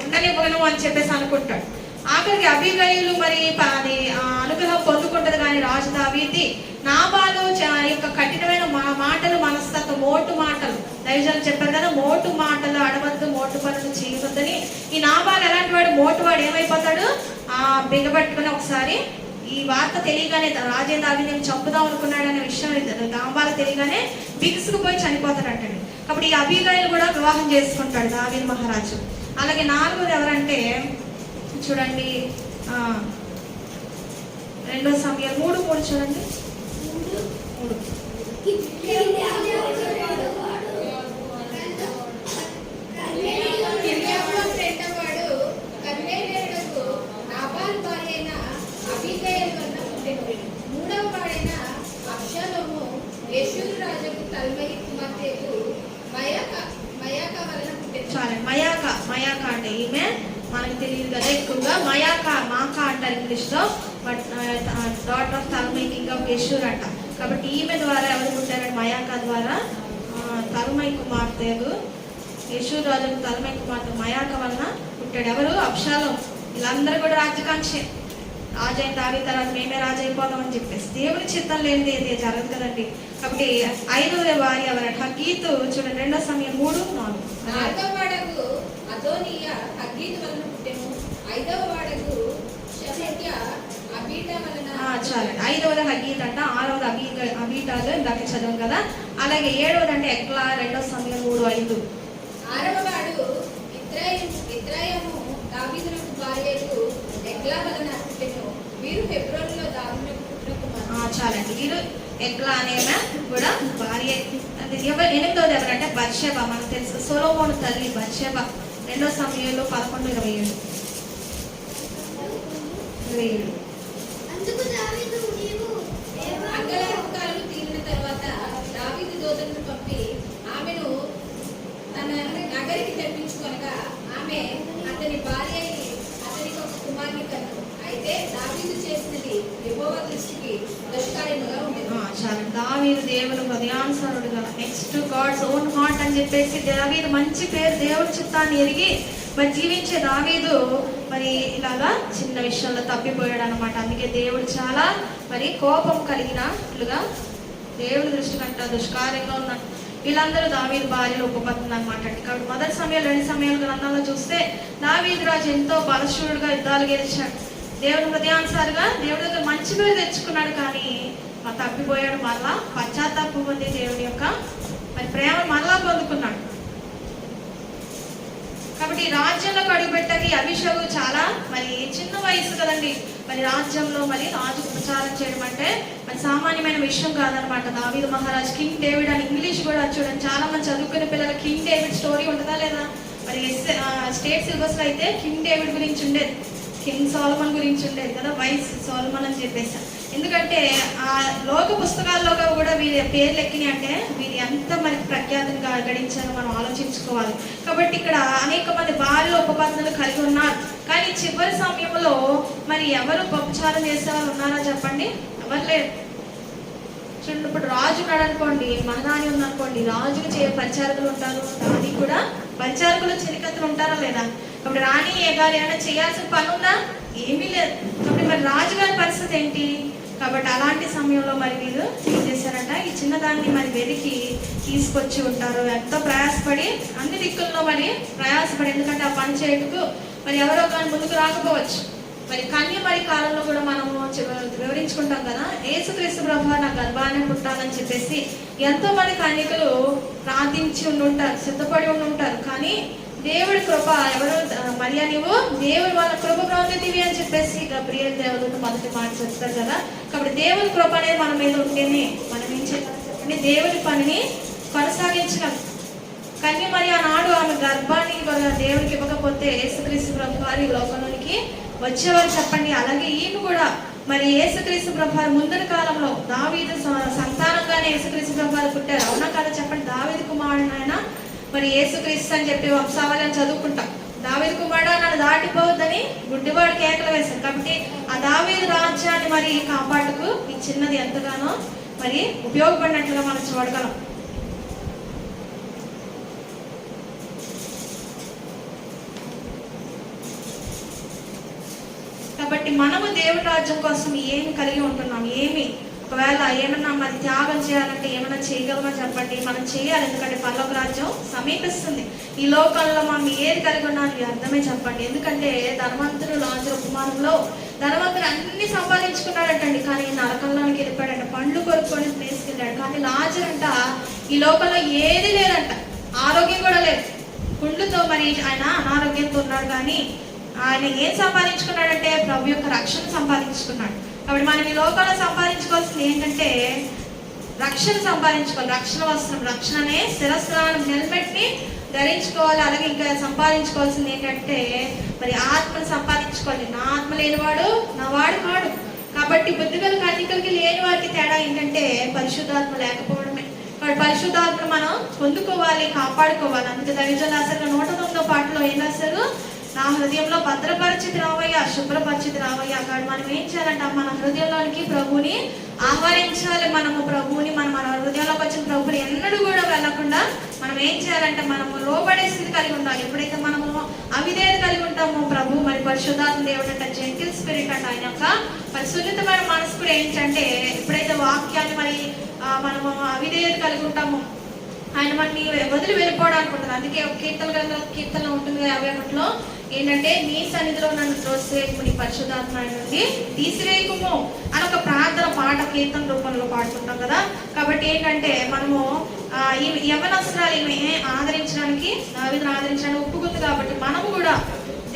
ఉండనివ్వను అని చెప్పేసి అనుకుంటాడు. ఆఖరికి అబీగయీలు మరి అది అనుగ్రహం పొందుకుంటది. కానీ రాజు దావీదు నాబాలు యొక్క కఠినమైన మాటలు మనస్తత్వం మోటు మాటలు దైవజనులు చెప్పారు కదా, మోటు మాటలు ఆడవద్దు, మోటు పనులు చేయవద్దని. ఈ నాబాలు ఎలాంటి వాడు మోటువాడు ఏమైపోతాడు బిగబట్టుకుని ఒకసారి ఈ వార్త తెలియగానే రాజే దావీదుని చంపుదాం అనుకున్నాడు అనే విషయం నాబాలు తెలియగానే బిగుసుకుపోయి చనిపోతాడంటండి. కాబట్టి ఈ అబీగయీలు కూడా వివాహం చేసుకుంటాడు దావీదు మహారాజు. అలాగే 4వది ఎవరంటే చూడండి 2 సమయాలు 3:3 చూడండి. 3 మయాక అంటే ఈమె మనకు తెలియదు కదా, ఎక్కువగా మాకా అంటారు ఇంగ్లీష్లో. But daughter of Talmai king of యెషూర్ అంట. కాబట్టి ఈమె ద్వారా ఎవరు పుట్టారంటే మయాకా ద్వారా తల్మై కుమార్తెలు యెషూర్ రాజు తల్మై కుమార్తె మయాక వలన పుట్టాడు. ఎవరు అబ్షాలోం. వీళ్ళందరూ కూడా రాజ్యకాంక్షే, రాజు అయిన దావీదు తర్వాత మేమే రాజు అయిపోదాం అని చెప్పేసి. దేవుని చిత్తం లేనిది ఇది జరగదు కదండి. కాబట్టి 5వ వారి ఎవరంటే హగ్గీతు చూడండి 2 సమయం 3:4. చాలండి. 5వది హగ్గీత్ అంట, 6వది అబీటాలు ఇందాక చదవం కదా. అలాగే 7వది అంటే ఎక్లా 2 సమయం 3:5. 6వ వాడు ఇత్రాయము దావీదునకు భార్యకు ఎక్లా వలన పుట్టెను. వీరు హెబ్రోనులో దావీదునకు పుట్టిన కుమారుడు. చాలండి. వీరు ఎక్లా అనేమే కూడా భార్య. 8వది ఎవరంటే బత్షెబ. మనకు తెలుసు సొలొమోను తల్లి బత్షెబ. 2 సమయంలో 11:27. అంగలార్పుకాలు తీరిన తర్వాత దావీదు దూతలను పంపి ఆమెను తన నగరికి తెప్పించుకొనగా ఆమె అతని భార్య అతనికి ఒక కుమారుని కన్ను. అయితే దావీదు చేసినది యెహోవా దృష్టికి దుష్కార్యముగా ఉండేది. చాలా దావీదు దేవుడు హృదయానుసారుడుగా నెక్స్ట్ గాడ్స్ ఓన్ హార్ట్ అని చెప్పేసి దావీదు మంచి పేరు, దేవుడి చిత్తాన్ని ఎరిగి మరి జీవించే దావీదు మరి ఇలాగా చిన్న విషయంలో తప్పిపోయాడు అనమాట. అందుకే దేవుడు చాలా మరి కోపం కలిగినట్లుగా దేవుడి దృష్టి కంటే దుష్కార్యంగా ఉన్న వీళ్ళందరూ దావీదు భార్యలు ఉపపత్తులు అనమాట. కాబట్టి 1 సమయాలు 2 సమయాల గ్రంథంలో చూస్తే దావీదు రాజు ఎంతో బలశూరుడుగా యుద్ధాలు గెలిచాడు. దేవుడు హృదయానుసారుగా దేవుడి దగ్గర మంచి పేరు తెచ్చుకున్నాడు. కానీ తప్పిపోయాడు. మళ్ళా పశ్చాత్తాపం పొంది దేవుడి యొక్క మరి ప్రేమ మళ్ళా పొందుకున్నాడు. కాబట్టి రాజ్యంలోకి అడుగుపెట్టకి అభిషేకు చాలా మరి చిన్న వయసు కదండి. మరి రాజ్యంలో మరి రాజు ప్రచారం చేయడం అంటే మరి సామాన్యమైన విషయం కాదనమాట. దావీదు మహారాజ్ కింగ్ డేవిడ్ అని ఇంగ్లీష్ కూడా చూడండి, చాలా మంది చదువుకునే పిల్లలు కింగ్ డేవిడ్ స్టోరీ ఉంటుందా లేదా? మరి స్టేట్ సిలబస్లో అయితే కింగ్ డేవిడ్ గురించి ఉండేది, కింగ్ సోలమన్ గురించి ఉండేది కదా, వైస్ సోలమన్ అని చెప్పేసి. ఎందుకంటే ఆ లోక పుస్తకాల్లో కూడా వీరి పేర్లు ఎక్కినాయి అంటే వీరు ఎంత మనకి ప్రఖ్యాతిని గడించారో మనం ఆలోచించుకోవాలి. కాబట్టి ఇక్కడ అనేక మంది భార్యలు ఉపపత్నులు కలిగి ఉన్నారు. కానీ చివరి సమయంలో మరి ఎవరు ఉపచారం చేసేవాళ్ళు ఉన్నారా చెప్పండి? ఎవరు లేరు. చూడండి, ఇప్పుడు రాజు ఉన్నాడు అనుకోండి, మహారాణి ఉందనుకోండి, రాజుకు పరిచారకులు ఉంటారు, రాణి కూడా పరిచారకులు చిరికత్తులు ఉంటారా లేదా? కాబట్టి రాణి ఏ గారి అయినా చేయాల్సిన పని ఉందా? ఏమీ లేదు. కాబట్టి మరి రాజుగారి పరిస్థితి ఏంటి? కాబట్టి అలాంటి సమయంలో మరి వీరు ఏం చేశారంట, ఈ చిన్నదాన్ని మరి వెతికి తీసుకొచ్చి ఉంటారు. ఎంతో ప్రయాసపడి అన్ని దిక్కుల్లో మరి ప్రయాసపడి, ఎందుకంటే ఆ పని చేయటకు మరి ఎవరో కానీ ముందుకు రాకపోవచ్చు. మరి కన్యమరి కాలంలో కూడా మనము వివరించుకుంటాం కదా, యేసుక్రీస్తు ప్రభువు నా గర్భాన్ని పుట్టాలని చెప్పేసి ఎంతో మంది కన్యకలు ప్రార్థించి ఉండుంటారు, సిద్ధపడి ఉండుంటారు. కానీ దేవుడి కృప, ఎవరు మరియా నీవు దేవుడు వాళ్ళ కృప పొందితివి అని చెప్పేసి గబ్రియల్ దేవుడు మొదటి మాట చెప్తారు కదా. కాబట్టి దేవుడి కృప అనేది మన మీద ఉంటేనే మనం ఏం చేయాలి, దేవుడి పనిని కొనసాగించగలం. కన్యమరి ఆనాడు ఆమె గర్భాన్ని దేవుడికి ఇవ్వకపోతే యేసుక్రీస్తు ప్రభు వారి లోకంలోనికి వచ్చేవారు చెప్పండి. అలాగే ఈయన కూడా మరి యేసుక్రీస్తు ప్రభు ముందరి కాలంలో దావీదు సంతానంగానే యేసుక్రీస్తు ప్రభు వారు పుట్టారు. అవునా కదా చెప్పండి? దావీదు కుమారుడు ఆయన మరి యేసుక్రీస్తు అని చెప్పి వంశావళిని చదువుకుంటాం. దావీదు కుమారుడు నన్ను దాటిపోవద్దని గుడ్డివాడు కేకలు వేశారు. కాబట్టి ఆ దావీదు రాజ్యాన్ని మరి కాపాడుకు ఈ చిన్నది ఎంతగానో మరి ఉపయోగపడినట్లుగా మనం చూడగలం. కాబట్టి మనము దేవుడి రాజ్యం కోసం ఏమి కలిగి ఉంటున్నాం, ఏమి ఒకవేళ ఏమన్నా మరి త్యాగం చేయాలంటే ఏమైనా చేయగలమని చెప్పండి, మనం చేయాలి. ఎందుకంటే పరలోక రాజ్యం సమీపిస్తుంది. ఈ లోకంలో మనం ఏది కలిగి ఉన్నాను అర్థమే చెప్పండి. ఎందుకంటే ధనవంతుడు లాజరు ఉపమానంలో ధనవంతుడు అన్ని సంపాదించుకున్నాడటండి, కానీ నరకంలోనికి వెళ్ళిపోయాడంట, పండ్లు కొనుక్కొని తీసుకెళ్ళాడు. కానీ లాజరు అంట ఈ లోకంలో ఏది లేదంట, ఆరోగ్యం కూడా లేదు, కుండ్లతో మరి ఆయన అనారోగ్యంతో ఉన్నాడు. కానీ ఆయన ఏం సంపాదించుకున్నాడంటే ప్రభు యొక్క రక్షణ సంపాదించుకున్నాడు. కాబట్టి మనం ఈ లోకంలో సంపాదించుకోవాల్సింది ఏంటంటే రక్షణ సంపాదించుకోవాలి. రక్షణ వస్త్రం, రక్షణనే శిరస్త్రాన్ని హెల్మెట్ ని ధరించుకోవాలి. అలాగే ఇంకా సంపాదించుకోవాల్సింది ఏంటంటే మరి ఆత్మను సంపాదించుకోవాలి. నా ఆత్మ లేనివాడు నా వాడు కాడు. కాబట్టి బుద్ధిగల కన్యకలకి లేని వారికి తేడా ఏంటంటే పరిశుద్ధాత్మ లేకపోవడమే. కాబట్టి పరిశుద్ధాత్మ మనం పొందుకోవాలి, కాపాడుకోవాలి. అందుకే దైవజనులు రాశారు 109వ పాటలో ఏం రాశారు, నా హృదయంలో భద్రపరిచితి రావయ్యా, శుభ్రపరిచితి రావయ్యా. అక్కడ మనం ఏం చేయాలంటే మన హృదయంలోనికి ప్రభువుని ఆహ్వానించాలి. మనము ప్రభువుని మన హృదయంలోకి వచ్చిన ప్రభువుని ఎన్నడూ కూడా వెళ్ళకుండా మనం ఏం చేయాలంటే మనము లోబడే స్థితి కలిగి ఉండాలి. ఎప్పుడైతే మనము అవిధేయత కలిగి ఉంటామో ప్రభు మరి పరిశుద్ధాత్మ దేవుడు అంటే జెంటిల్ స్పిరిట్ అంటే ఆయన యొక్క పరిశుద్ధమైన మనసు కూడా ఏంటంటే ఎప్పుడైతే వాక్యాన్ని మరి మనము అవిధేయత కలిగి ఉంటామో ఆయన మనని వదిలి వెళ్ళిపోవడానికి ఉంటుంది. అందుకే ఒక కీర్తనలో ఉంటుంది 51లో ఏంటంటే నీ సన్నిధిలో నన్ను త్రోసివేయకు, నీ పరిశుద్ధాత్మ నుండి తీసివేయకుము అని ఒక ప్రార్థన పాట కీర్తన రూపంలో పాడుకుంటాం కదా. కాబట్టి ఏంటంటే మనము ఈ యవనస్త్రాలు ఈమె ఆదరించడానికి దావీదును ఆదరించడానికి ఒప్పుకుంది. కాబట్టి మనము కూడా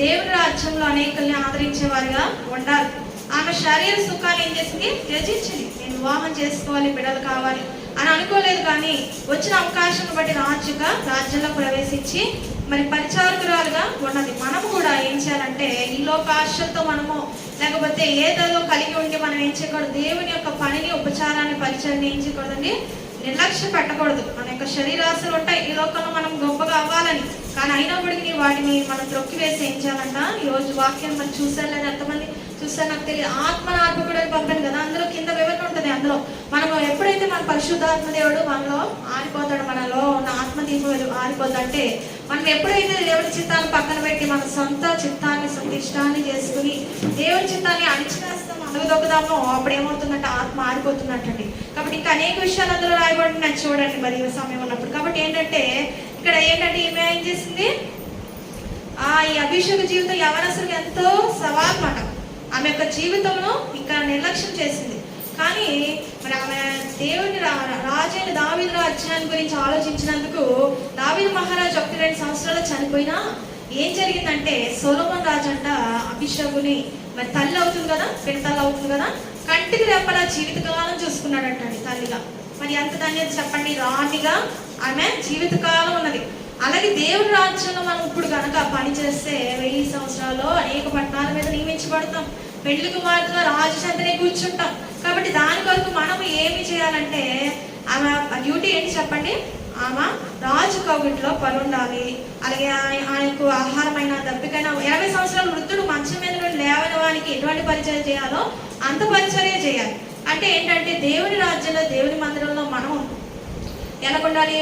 దేవుని రాజ్యంలో అనేకల్ని ఆదరించే వారిగా ఉండాలి. ఆమె శరీర సుఖాన్ని ఏం చేసింది, త్యజించింది. నేను వివాహం చేసుకోవాలి, బిడ్డలు కావాలి అని అనుకోలేదు. కానీ వచ్చిన అవకాశం బట్టి రాజ్యంలో ప్రవేశించి మరి పరిచారకురాలుగా ఉన్నది. మనము కూడా ఏం చేయాలంటే ఈ లోకాశతో మనము లేకపోతే ఏదో కలిగి ఉండి మనం ఏం చేయకూడదు, దేవుని యొక్క పనిని ఉపచారాన్ని పరిచయాన్ని ఏం చేయకూడదండి, నిర్లక్ష్యం పెట్టకూడదు. మన యొక్క శరీరాశలు ఉంటాయి ఈ లోకంలో మనం గొప్పగా అవ్వాలని, కానీ అయినప్పటికీ వాటిని మనం త్రొక్కివేసి ఏం చేయాలంట. ఈరోజు వాక్యం మనం చూసారు, ఎంతమంది చూస్తే నాకు తెలియదు, ఆత్మనార్పకుడు అని పంపాను కదా, అందులో కింద వివరణ ఉంటుంది. అందులో మనం ఎప్పుడైతే మన పరిశుద్ధాత్మ దేవుడు మనలో ఆరిపోతాడు, మనలో ఉన్న ఆత్మదీపం ఆరిపోతాడు అంటే మనం ఎప్పుడైతే దేవుడి చిత్తాన్ని పక్కన పెట్టి మన సొంత చిత్తాన్ని సొంత ఇష్టాన్ని చేసుకుని దేవుడి చిత్తాన్ని అణిచివేస్తాం, అడుగుదొక్కుదామో అప్పుడు ఏమవుతుందంటే ఆత్మ ఆరిపోతున్నట్టండి. కాబట్టి ఇంకా అనేక విషయాలు అందులో రాయబడినాయి చూడండి మరి ఈ సమయం ఉన్నప్పుడు. కాబట్టి ఏంటంటే ఇక్కడ ఏంటంటే ఈమె ఏం చేసింది, ఈ అభిషేక జీవితం యవనస్తులకు ఎంతో సవాల్ మాట. ఆమె యొక్క జీవితంలో ఇంకా నిర్లక్ష్యం చేసింది. కానీ మరి ఆమె దేవుని రాజైన దావీదు రాజ్యాన్ని గురించి ఆలోచించినందుకు దావీదు మహారాజు 1-2 సంవత్సరాలు చనిపోయినా ఏం జరిగిందంటే సొలొమోను రాజు అంట అభిషేకుని మరి తల్లి అవుతుంది కదా, పెడతల్లి అవుతుంది కదా, కంటికి రెప్పలా జీవితకాలం చూసుకున్నాడంటండి తల్లిగా. మరి ఎంత ధన్యత చెప్పండి, రాణిగా ఆమె జీవితకాలం ఉన్నది. అలాగే దేవుని రాజ్యంలో మనం ఇప్పుడు కనుక పని చేస్తే 1000 సంవత్సరాల్లో అనేక పట్టణాల మీద నియమించబడతాం, పెళ్లి కుమార్తెగా రాజు చెంతనే కూర్చుంటాం. కాబట్టి దాని కొరకు మనం ఏమి చేయాలంటే ఆమె డ్యూటీ ఏంటి చెప్పండి? ఆమె రాజు కౌగిట్లో పరుండాలి. అలాగే ఆయనకు ఆహారమైన దప్పికైనా 20 సంవత్సరాల వృద్ధుడు మంచం మీద నుండి లేవని వానికి ఎటువంటి పరిచర్య చేయాలో అంత పరిచర్య చేయాలి. అంటే ఏంటంటే దేవుని రాజ్యంలో, దేవుని మందిరంలో మనం ఎలా ఉండాలి?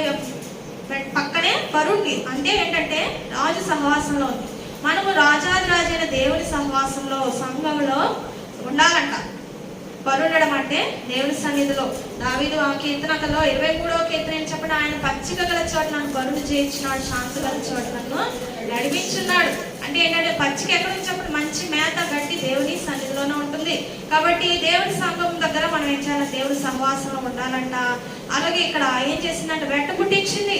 పక్కనే పరుండి, అంటే ఏంటంటే రాజు సహవాసంలో ఉంది. మనము రాజాదిరాజైన దేవుని సహవాసంలో, సంఘంలో ఉండాలంట. పరుండడం అంటే దేవుని సన్నిధిలో. దావీదు ఆ కీర్తనలో 23వ కీర్తన ఏం చెప్పండి? ఆయన పచ్చిక గల చోట నన్ను పరుడు చేయించినాడు, శాంతి గల చోట నన్ను నడిపించున్నాడు. అంటే ఏంటంటే పచ్చిక ఎక్కడ నుంచి చెప్పండి? మంచి మేత గట్టి దేవుని సన్నిధిలోనే ఉంటుంది. కాబట్టి దేవుని సంఘం దగ్గర మనం ఏం చేయాలి? దేవుని సహవాసంలో ఉండాలంట. అలాగే ఇక్కడ ఏం చేసిందంటే వెంట పుట్టించింది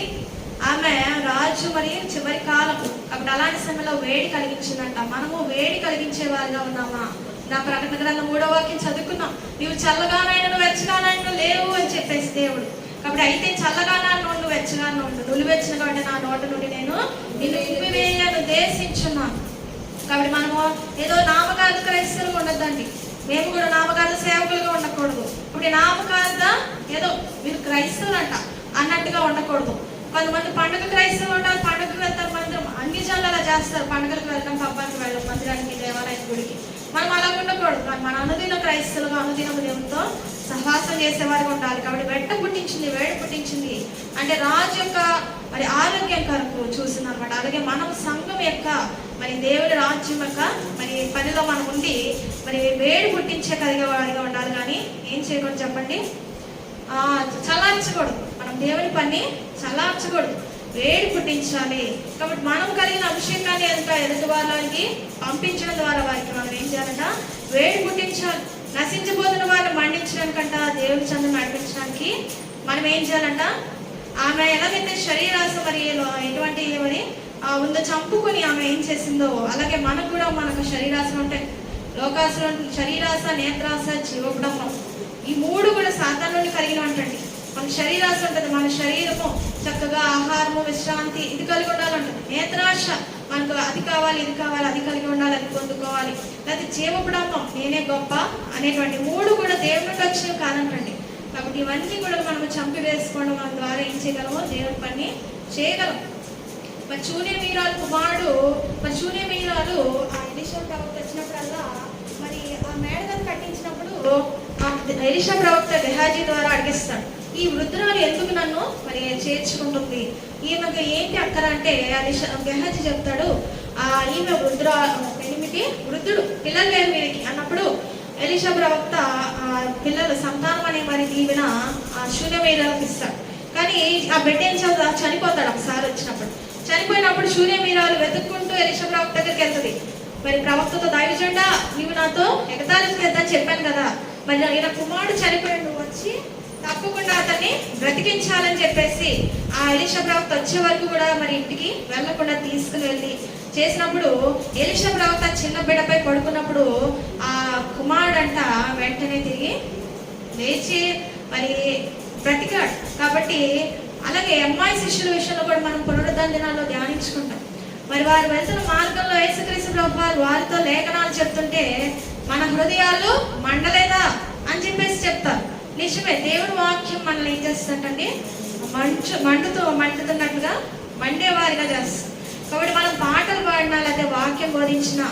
ఆమె రాజు. మరి చివరి కాలం కాబట్టి అలాంటి సమయంలో వేడి కలిగించిందంట. మనము వేడి కలిగించే వారిగా ఉన్నామా? నా ప్రకటన గ్రంథం 3వ వాక్యం చదువుకున్నాం. నీవు చల్లగానైనా వెచ్చగానైనా లేవు అని చెప్పేసి దేవుడు. కాబట్టి అయితే చల్లగానా నుండి వెచ్చగానే ఉండు, నువ్వు వెచ్చిన కాబట్టి నా నోట నుండి నేను నిన్ను ఉమ్మివేయను ఉద్దేశించున్నాను. కాబట్టి మనము ఏదో నామకార్థ క్రైస్తవులుగా ఉండద్దండి. మేము కూడా నామకార్థ సేవకులుగా ఉండకూడదు. ఇప్పుడు నామకార్థ ఏదో మీరు క్రైస్తవులు అంట అన్నట్టుగా ఉండకూడదు. కొంతమంది పండుగ క్రైస్తవులు ఉంటారు, పండుగకు వెళ్తారు, మందిరం అన్ని జనాలు అలా చేస్తారు. పండుగలకు వెళ్తాం, పబ్బానికి వెళ్ళడం, మందిరానికి, దేవాలయం, గుడికి. మనం అలా ఉండకూడదు. మన అనుదిన క్రైస్తవులుగా అనుదిన దేవునితో సహవాసం చేసేవారిగా ఉండాలి. కాబట్టి వెంట పుట్టించింది, వేడి పుట్టించింది అంటే రాజు యొక్క మరి ఆరోగ్యం కొరకు చూసింది అనమాట. అలాగే మనం సంఘం యొక్క మరి దేవుని రాజ్యం యొక్క మరి పనిలో మనం ఉండి మరి వేడి పుట్టించే కలిగే వారిగా ఉండాలి. కానీ ఏం చేయకూడదు చెప్పండి? చల్లార్చకూడదు. మనం దేవుని పని చల్లార్చకూడదు, వేడి పుట్టించాలి. కాబట్టి మనం కలిగిన అభిషేకాన్ని ఎదుటి వారికి పంపించడం ద్వారా వారికి మనం ఏం చేయాలంట? వేడి పుట్టించాలి. నశించబోతున్న వారిని మండించడానికంట, దేవుని చెంత నడిపించడానికి మనం ఏం చేయాలంట? ఆమె ఎలాగైతే శరీరాశ మరి ఎటువంటి మరి ఉందో చంపుకొని ఆమె ఏం చేసిందో, అలాగే మనకు కూడా మనకు శరీరాశలు ఉంటాయి. లోకాశలు, శరీరాశ, నేత్రాశ, జీవోపడంబం. ఈ 3 కూడా సాతాను నుండి కలిగిన ఉంటుంది. మన శరీరాశ ఉంటుంది, మన శరీరము చక్కగా ఆహారము, విశ్రాంతి ఇది కలిగి ఉండాలంటుంది. నేత్రాశ మనకు అది కావాలి, ఇది కావాలి, అది కలిగి ఉండాలి, అది పొందుకోవాలి. లేకపోతే జీవపడంబం, నేనే గొప్ప అనేటువంటి 3 కూడా దేవుడి నుండి వచ్చినవి కాదంటండి. కాబట్టి ఇవన్నీ కూడా మనం చంపివేసుకోవడం మన ద్వారా ఏం చేయగలమో దేవుడి పని చేయగలం. మరి శూన్యమీరాలు కుమారుడు, మరి శూన్యమీరాలు ఆ ఎలీషా ప్రవక్త వచ్చినప్పుడల్లా మరి ఆ మేడలను కట్టించినప్పుడు ఎలీషా ప్రవక్త గెహాజీ ద్వారా అడిగిస్తాడు, ఈ వృద్ధురాలు ఎందుకు నన్ను మరి చేర్చుకుంటుంది? ఈమెకు ఏంటి అక్కర అంటే గెహాజీ చెప్తాడు, ఈమె వృద్ధుడు, పిల్లలు లేరు వీరికి అన్నప్పుడు ఎలీషా ప్రవక్త పిల్లలు సంతానం అనే మరి దీవెన శూన్యమీరాలకు ఇస్తాడు. కానీ ఆ బిడ్డ ఏం చనిపోతాడు ఒకసారి వచ్చినప్పుడు. చనిపోయినప్పుడు శూన్యమీరాలు వెతుక్కుంటూ ఎలీషా ప్రవక్త దగ్గరికి వెళ్తుంది. మరి ప్రవక్తతో, దైవజనుడా నీవు నాతో ఎగతాళింపు చేద్దని చెప్పాను కదా, మరి ఈయన కుమారుడు చనిపోయాడు, నువ్వు వచ్చి తప్పకుండా అతన్ని బ్రతికించాలని చెప్పేసి ఆ ఎలీషా ప్రవక్త వచ్చే వరకు కూడా మరి ఇంటికి వెళ్లకుండా తీసుకుని వెళ్ళి చేసినప్పుడు ఎలీషా ప్రవక్త చిన్న బిడ్డపై పడుకున్నప్పుడు ఆ కుమారుడు అంట వెంటనే తిరిగి లేచి మరి బ్రతికాడు. కాబట్టి అలాగే అమ్మాయి శిష్యుల విషయంలో కూడా మనం పునరుద్ధరణ దినాల్లో ధ్యానించుకుంటాం. మరి వారు వెళ్తున్న మార్గంలో యేసుక్రీస్తు ప్రభువు వారితో లేఖనాలు చెప్తుంటే మన హృదయాలు మండలేదా అని చెప్పేసి చెప్తారు. నిజమే, దేవుని వాక్యం మనల్ని ఏం చేస్తుందంటే మండుతున్నట్లుగా మండేవారిగా చేస్తుంది. కాబట్టి మనం పాటలు పాడినా లేకపోతే వాక్యం బోధించిన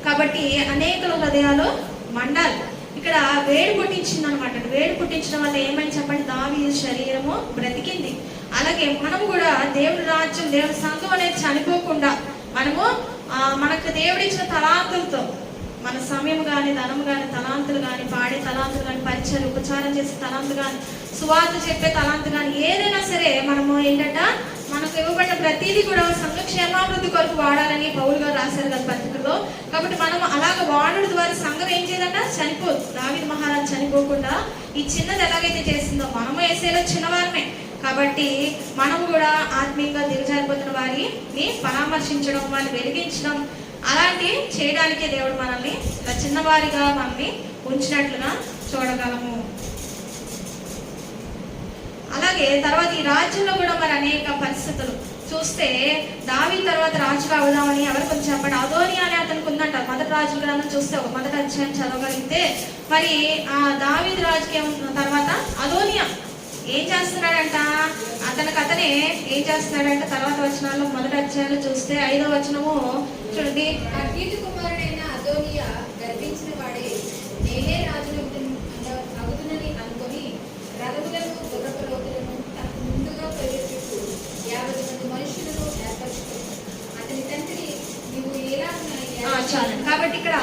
కాబట్టి అనేకుల హృదయాలు మండాలి. ఇక్కడ వేడి పుట్టించింది అనమాట. వేడి పుట్టించడం వల్ల ఏమని చెప్పండి? దావీదు శరీరము బ్రతికింది. అలాగే మనం కూడా దేవుడి రాజ్యం, దేవుడి సంఘం అనేది చనిపోకుండా మనము మనకు దేవుడిచ్చిన తలాంతులతో మన సమయం కానీ, ధనం కానీ, తలాంతులు కానీ, పాడే తలాంతులు కానీ, పరిచయం ఉపచారం చేసే తలాంతు కానీ, సువార్త చెప్పే తలాంతు కానీ, ఏదైనా సరే మనము ఏంటంట మనకు ఇవ్వబడిన ప్రతిదీ కూడా సంఘ క్షేమాభివృద్ధి కొరకు వాడాలని పౌలు గారు రాశారు కదా పత్రికలో. కాబట్టి మనం అలాగ వాడడం ద్వారా సంఘం ఏం చేయాలంట? చనిపోదు. దావీదు మహారాజు చనిపోకుండా ఈ చిన్నది ఎలాగైతే చేసిందో మనము వేసేలో చిన్నవారమే. కాబట్టి మనం కూడా ఆత్మీయంగా దిగజారిపోతున్న వారిని పరామర్శించడం, వారిని వెలిగించడం అలాంటి చేయడానికే దేవుడు మనల్ని చిన్నవారిగా మనల్ని ఉంచినట్లుగా చూడగలము. అలాగే తర్వాత ఈ రాజ్యంలో కూడా మరి అనేక పరిస్థితులు చూస్తే దావీదు తర్వాత రాజుగా అవుదామని ఎవరు కొంచెం చెప్పండి. అదోనియా అనే అతనికి ఉందంట. మొదటి రాజుల గ్రంథం చూస్తే మొదటి అధ్యాయం చదవగలిగితే మరి ఆ దావీదు రాజుకి ఏముంటున్న తర్వాత అదోనియా ఏం చేస్తున్నాడంట, అతనే ఏం చేస్తున్నాడంటే తర్వాత వచనాల్లో మొదటి అధ్యాయంలో చూస్తే 5వ వచనము చూడండి. అగీతు కుమారుడైన అదోనియా గర్వించిన వాడే నేనే రాజును అగుతునని అనుకొని రథములను గుర్రపు రౌతులను తనకు ముందుగా పరిగెత్తుతూ 50 మంది మనుషులను ఏర్పరచుకుని అతని తండ్రి నువ్వు చాలు. కాబట్టి ఇక్కడ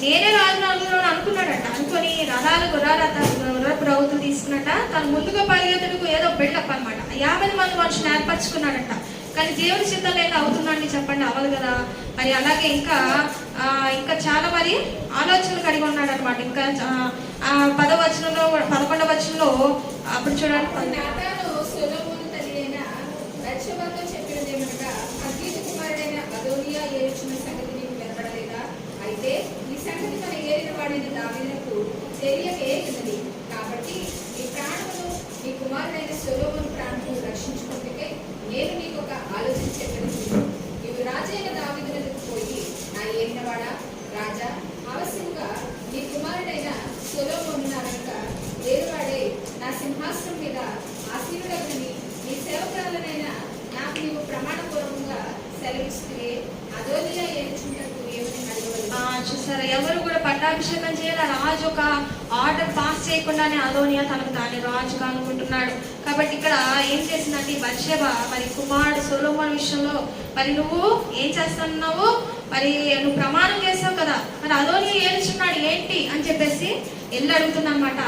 నేనే రాజును అనుకున్నాడట. అనుకొని రథాలు గుర్రపు రౌతులు తీసుకున్నట్ట తన ముందుగా పరిగెత్తుటకు ఏదో బిల్డప్ అనమాట. 50 మంది మనుషులు ఏర్పరచుకున్నాడట. కానీ దేవుని చిత్తం లేక అవుతుందండి చెప్పండి, అవ్వదు కదా. మరి అలాగే ఇంకా చాలా మరి ఆలోచనలు కలిగి ఉన్నాడు అనమాట. ఇంకా 10వ వచనంలో 11వ వచనంలో అప్పుడు చూడండి. చెప్పినది ఏమనగా అగీతు కుమారుడైన అదోనియా ఏడ్చిన సంగతి నీకు వినపడలేదా? అయితే ఈ సంగతి మన ఏలిన వాడిన దావీదుకు తెలియకేగినది. కాబట్టి నీ ప్రాణమును నీ కుమారుడైన సొలొమోను ప్రాణమును రక్షించుకుంటే నేను నీకు ఒక ఆలోచన చెప్పినది. నీవు రాజైన దావీదునకు పోయి నా ఏలినవాడా రాజా, అవశ్యంగా నీ కుమారుడైన సొలొమోను అనక ఏలువాడే నా సింహాసనం మీద ఆసీనుడగని నీ సేవకురాలనైనా నాకు నీవు ప్రమాణపూర్వకంగా సెలవిస్తే అదోనియా ఏడ్చుటకు ఏమని అడగవలెను. చూసారా, ఎవరు కూడా పట్టాభిషేకం చేయాలి. రాజు ఒక ఆర్డర్ పాస్ చేయకుండానే అదోనియా తనకు తాను రాజుగా అనుకుంటున్నాడు. కాబట్టి ఇక్కడ ఏం చేసిందంటే బత్షెబ మరి కుమారుడు సొలొమోను విషయంలో మరి నువ్వు ఏం చేస్తున్నావు, మరి నువ్వు ప్రమాణం చేసావు కదా, మరి అదోనియా ఏడ్చున్నాడు ఏంటి అని చెప్పేసి వెళ్ళి అడుగుతుందన్నమాట.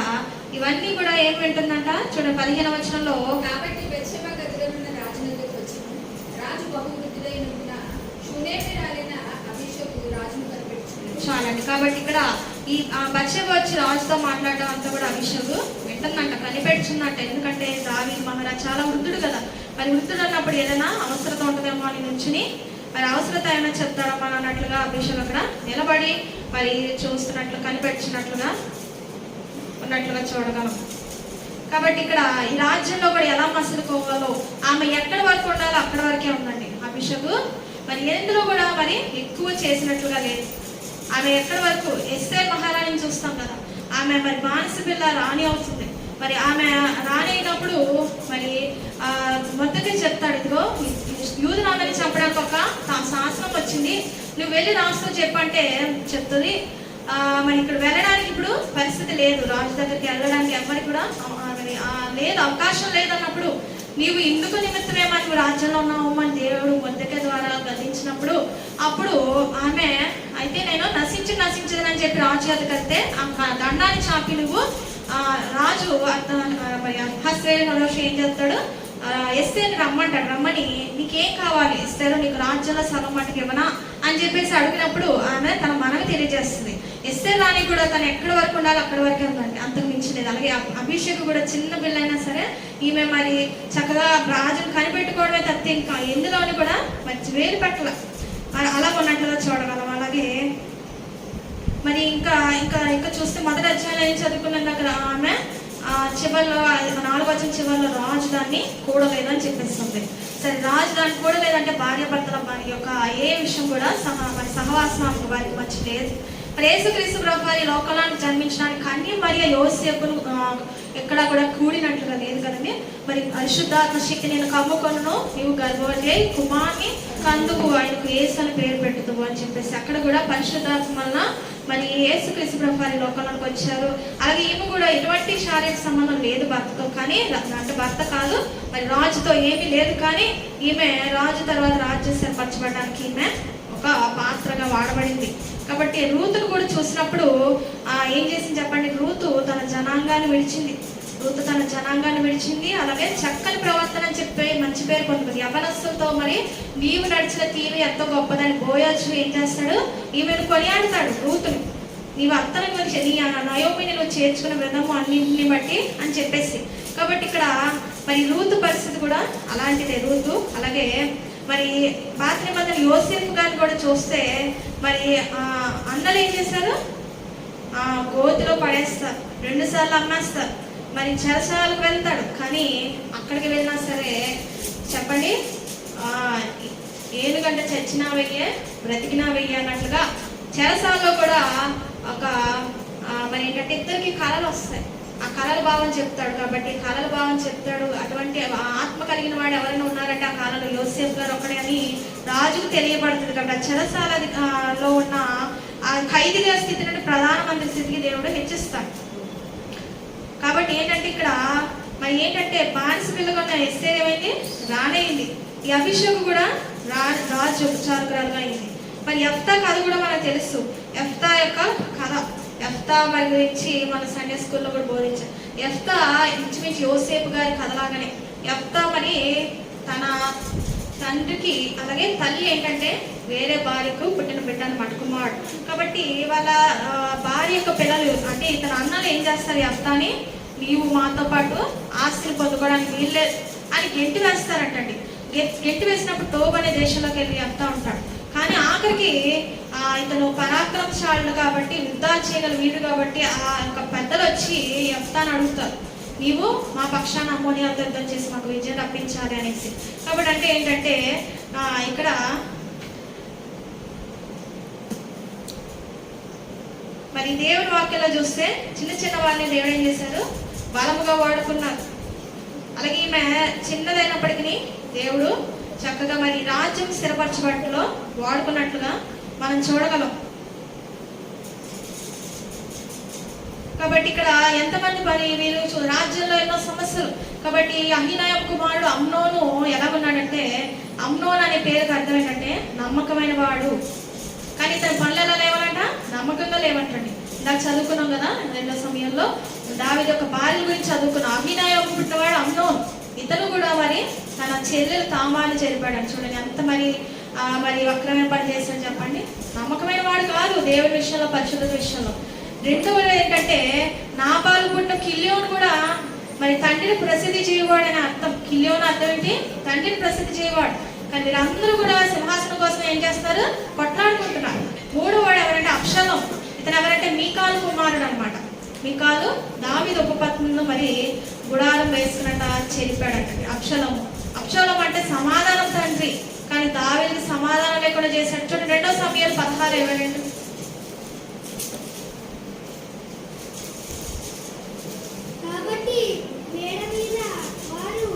ఇవన్నీ కూడా ఏం వింటుందంట చూడండి 15వ వచనంలో. కాబట్టి బత్షెబ గదిలో ఉన్న రాజు దగ్గరకు వచ్చాను. రాజు బహువృద్ధుడైనందున షూనేమిరాలైన అభిషేకు రాజును కనిపెట్టుకున్నాడు. చాలండి. కాబట్టి ఇక్కడ ఈ బత్షెబ వచ్చి రాజుతో మాట్లాడడం అంతా కూడా అభిషేకు వింటుందంట, కనిపెడుచున్నట్ట. ఎందుకంటే దావీదు మహారాజు చాలా వృద్ధుడు కదా. మరి వృద్ధుడు అన్నప్పుడు ఏదైనా అవసరత ఉంటుందేమో అని నుంచుని మరి అవసరత ఏమైనా చెప్తారమ్మా అన్నట్లుగా అభిషేక్ అక్కడ నిలబడి మరి చూస్తున్నట్లు కనిపెడుచున్నట్లుగా ఉన్నట్లుగా చూడగలం. కాబట్టి ఇక్కడ ఈ రాజ్యంలో కూడా ఎలా మసులుకోవాలో ఆమె ఎక్కడి వరకు ఉండాలో అక్కడి వరకే ఉందండి అభిషేక్. మరి ఎందులో కూడా మరి ఎక్కువ చేసినట్లుగా లేదు. ఆమె ఎక్కడి వరకు ఎస్తేర్ మహారాణిని చూస్తాం కదా, ఆమె మరి బానిస పిల్ల రాణి అవుతుంది. మరి ఆమె రాణి అయినప్పుడు మరి మొదటి చెప్తాడు, ఇదిగో యూదులందరినీ చంపడానికి ఒక శాసనం వచ్చింది, నువ్వు వెళ్ళి రాస్తూ చెప్పంటే చెప్తుంది. మరి ఇక్కడ వెళ్ళడానికి ఇప్పుడు పరిస్థితి లేదు, రాజు దగ్గరికి వెళ్ళడానికి ఎవరికి కూడా లేదు, అవకాశం లేదన్నప్పుడు నీవు ఇందుకు నిమిత్తమేమో నువ్వు రాజ్యంలో ఉన్నావు అని దేవుడు మొదటి ద్వారా గదించినప్పుడు అప్పుడు ఆమె అయితే నేను నశించదని చెప్పి రాజు గారికి వెళ్తే ఆ దండాన్ని చాపి నువ్వు రాజు హస్వేష్ ఏం చేస్తాడు, ఎస్తేని రమ్మని నీకేం కావాలి ఎస్తేరు, నీకు రాజ్యంలో సగం మటుకు ఇవ్వనా అని చెప్పేసి అడిగినప్పుడు ఆమె తన మనవి తెలియజేస్తుంది. ఎస్తేర్ రాణి కూడా తను ఎక్కడి వరకు ఉండాలి అక్కడి వరకే ఉందండి, అంతకు మించలేదు. అలాగే అభిషేక్ కూడా చిన్న పిల్లైనా సరే ఈమె మరి చక్కగా రాజును కనిపెట్టుకోవడమే తప్పితే ఇంకా ఎందులోని కూడా మంచి వేలు పెట్టల అలా ఉన్నట్లుగా చూడగలం. అలాగే మరి ఇంకా ఇంకా ఇంకా చూస్తే మొదటి అధ్యాయంలో ఏం చదువుకున్న దగ్గర ఆమె చివరిలో 4వ వచనం చివరిలో రాజు దాన్ని కూడలేదు అని చెప్పేస్తుంది. సరే, రాజు దాన్ని కూడలేదంటే భార్య భర్తల యొక్క ఏ విషయం కూడా మరి సహవాసం వారికి మంచి లేదు. మరి యేసుక్రీస్తు ప్రభువు వారి లోకానికి జన్మించడానికి కన్య మరియ యోసేపును ఎక్కడా కూడా కూడినట్లుగా లేదు కదండి. మరి పరిశుద్ధాత్మ శక్తి నేను కమ్ముకొను, నీవు గర్భవతి అయి కుమార్ని కందుకు, ఆయనకు యేసు అని పేరు పెట్టుదువు అని చెప్పేసి అక్కడ కూడా పరిశుద్ధాత్మ వలన మరి యేసుక్రీస్తు ప్రభువు వారి లోకంలోకి వచ్చారు. అలాగే ఈమె కూడా ఎటువంటి శారీరక సంబంధం లేదు భర్తతో, కానీ అంటే భర్త కాదు మరి రాజుతో ఏమీ లేదు, కానీ ఈమె రాజు తర్వాత రాజ్యం స్థిరపరచబడడానికి ఈమె ఒక పాత్రగా వాడబడింది. కాబట్టి రూతును కూడా చూసినప్పుడు ఏం చేసింది చెప్పండి, రూతు తన జనాంగాన్ని విడిచింది. అలాగే చక్కని ప్రవర్తన అని చెప్పి మంచి పేరు పొందుకుంది. యవనస్తులతో మరి నీవు నడిచిన తీరు ఎంతో గొప్పదని బోయాజు ఏం చేస్తాడు, ఈమెను కొనియాడతాడు రూతుని, నీవు అత్తని గురించి నీ నయోమిని నువ్వు చేర్చుకున్న విధము అన్నింటిని బట్టి అని చెప్పేసి. కాబట్టి ఇక్కడ మరి రూతు పరిస్థితి కూడా అలాంటిదే. రూతు అలాగే మరి పాత నిబంధన యోసేపు గారిని కూడా చూస్తే మరి అన్నలు ఏం చేశారు, గోతిలో పడేస్తారు, 2 సార్లు అమ్మేస్తారు, మరి చెరసాలకు వెళ్తాడు. కానీ అక్కడికి వెళ్ళినా సరే చెప్పండి ఏనుగంటే చచ్చినా వెయ్యే బ్రతికినా వెయ్యి అన్నట్లుగా చెరసాల్లో కూడా ఒక మరి ఏంటంటే ఇద్దరికి కళలు వస్తాయి. ఆ కళల భావం చెప్తాడు. కాబట్టి కళల భావం చెప్తాడు. అటువంటి ఆత్మ కలిగిన వాడు ఎవరైనా ఉన్నారంటే ఆ కాలంలో యోసేపు గారు ఒక్కడే అని రాజుకు తెలియబడుతుంది. కాబట్టి చెరసాలలో ఉన్న ఆ ఖైదీల స్థితి నుండి ప్రధానమంత్రి స్థితికి దేవుడు హెచ్చిస్తాడు. కాబట్టి ఏంటంటే ఇక్కడ మరి ఏంటంటే బానిస పిల్లగా ఉన్న ఎస్తేర్ ఏమైంది? రానైంది. ఈ అభిషేక్ కూడా రాజు ఉపచారకురాలుగా అయింది. మరి యెఫ్తా కథ కూడా మనకు తెలుసు. యెఫ్తా యొక్క కథ, యెఫ్తా మరి గురించి మన సండే స్కూల్లో కూడా బోధించారు. యెఫ్తా ఇంచుమించు యోసేపు గారి కథలాగానే. యెఫ్తా మరి తన తండ్రికి అలాగే తల్లి ఏంటంటే వేరే భార్యకు పుట్టిన బిడ్డ అన్నమాట, కుమారుడు. కాబట్టి వాళ్ళ భార్య యొక్క పిల్లలు అంటే ఇతని అన్నలు ఏం చేస్తారు? యెఫ్తాని నీవు మాతో పాటు ఆస్తులు పొందుకోవడానికి వీల్లేదు అని గెంటి వేస్తారంటండి. గెంటి వేసినప్పుడు టోబ్ అనే దేశంలోకి వెళ్ళి యెఫ్తా ఉంటాడు. కానీ ఆఖరికి ఇతను పరాక్రమశాలుడు కాబట్టి యుద్ధాలు చేయగల వీడు కాబట్టి ఆ యొక్క పెద్దలు వచ్చి యెఫ్తాని అడుగుతారు, నీవు మా పక్షాన అమ్మోనియాతో యుద్ధం చేసి మాకు విజయం రప్పించాలి అనేసి. కాబట్టి అంటే ఏంటంటే ఇక్కడ మరి దేవుడి వాక్యంలో చూస్తే చిన్న చిన్న వాళ్ళని దేవుడు ఏం చేశారు? బలముగా వాడుకున్నారు. అలాగే ఈమె చిన్నదైనప్పటికీ దేవుడు చక్కగా మరి రాజ్యం స్థిరపరచబట్టులో వాడుకున్నట్లుగా మనం చూడగలం. కాబట్టి ఇక్కడ ఎంతమంది మరి వీరు రాజ్యంలో ఎన్నో సమస్యలు. కాబట్టి అహీనాయం కుమారుడు అమ్నోను ఎలా ఉన్నాడంటే, అమ్నోన్ అనే పేరుకి అర్థం ఏంటంటే నమ్మకమైన వాడు. కానీ తన పనులు ఎలా లేవాలంట? నమ్మకంగా లేవంటండి. ఇందాక చదువుకున్నాం కదా రెండో సమయంలో దావీదు యొక్క భార్య గురించి చదువుకున్నాం. అహీనాయం పుట్టినవాడు అమ్నోన్. ఇతను కూడా మరి తన చెల్లెలు తామాన్ని చేరిపాడు. చూడండి ఎంత మరి వక్రమైన పని చేశాడు చెప్పండి. నమ్మకమైన వాడు కాదు దేవుడి విషయంలో, పరిశుద్ధత విషయంలో. రెండవది ఏంటంటే నాబాలు పుట్టిన కిల్యోను కూడా మరి తండ్రిని ప్రసిద్ధి చేయవాడు అనే అర్థం. కిల్యోను అర్థం ఏంటి? తండ్రిని ప్రసిద్ధి చేయవాడు. కానీ వీరందరూ కూడా సింహాసనం కోసం ఏం చేస్తారు? కొట్లాడుకుంటున్నారు. మూడో వాడు ఎవరంటే అబ్షాలోము. ఇతను ఎవరంటే మీకాలు కుమారుడు అనమాట. మీకాలు దావీదు ఉపపత్నులను మరి గుడారం వేసుకున్నట్ట చెరిపాడంట. అబ్షాలోము అంటే సమాధానం తండ్రి, కానీ దావీదుకి సమాధానం లేకుండా చేశాడు. చూడండి 2 సమయాలు 16:22. కాబట్టి మేడ మీద వారు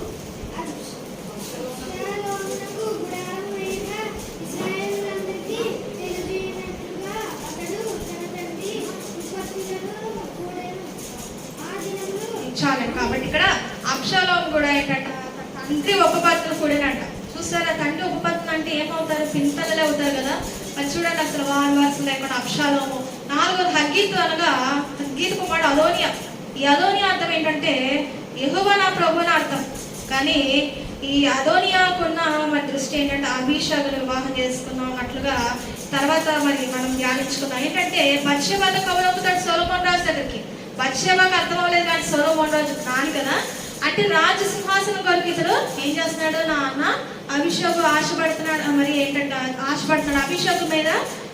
అబ్షాలోమునకు గుడారం వేయగా ఇశ్రాయేలులందరికీ తెలియజేయనట్లుగా అతడు తన తండ్రి ఉపపత్నులను కూడెను. ఆ దినములో చాలండి. కాబట్టి ఇక్కడ అబ్షాలోము కూడా ఏంటంట? తండ్రి ఉపపత్నులు కూడినంట. చూసారా, తండ్రి ఉపపత్నులు అంటే ఏమవుతారు? పింతలే అవుతారు కదా. మరి చూడండి అసలు వారసు లేకుండా అబ్షాలోము. 4వది హగ్గీతు అనగా హగ్గీతు కుమారుడు అదోనియా. ఈ అదోనియా అర్థం ఏంటంటే యెహోవా నా ప్రభువు అని అర్థం. కానీ ఈ అదోనియాకున్న మరి దృష్టి ఏంటంటే అభిషేకుని వివాహం చేసుకున్నాం అన్నట్లుగా తర్వాత మరి మనం ధ్యానించుకున్నాం. ఏంటంటే బత్షెబాతో కబురవుతాడు సొలొమోను రాజు దగ్గరికి. బత్షెబాకు అర్థం అవ్వలేదు కానీ సొలొమోను రాజు రాని కదా. అంటే రాజు సింహాసనం కొరకు ఇతడు ఏం చేస్తున్నాడు? నా అన్న అభిషేకు ఆశపడుతున్నాడు. మరి ఏంటంటే ఆశపడుతున్నాడు అభిషేకు మీద.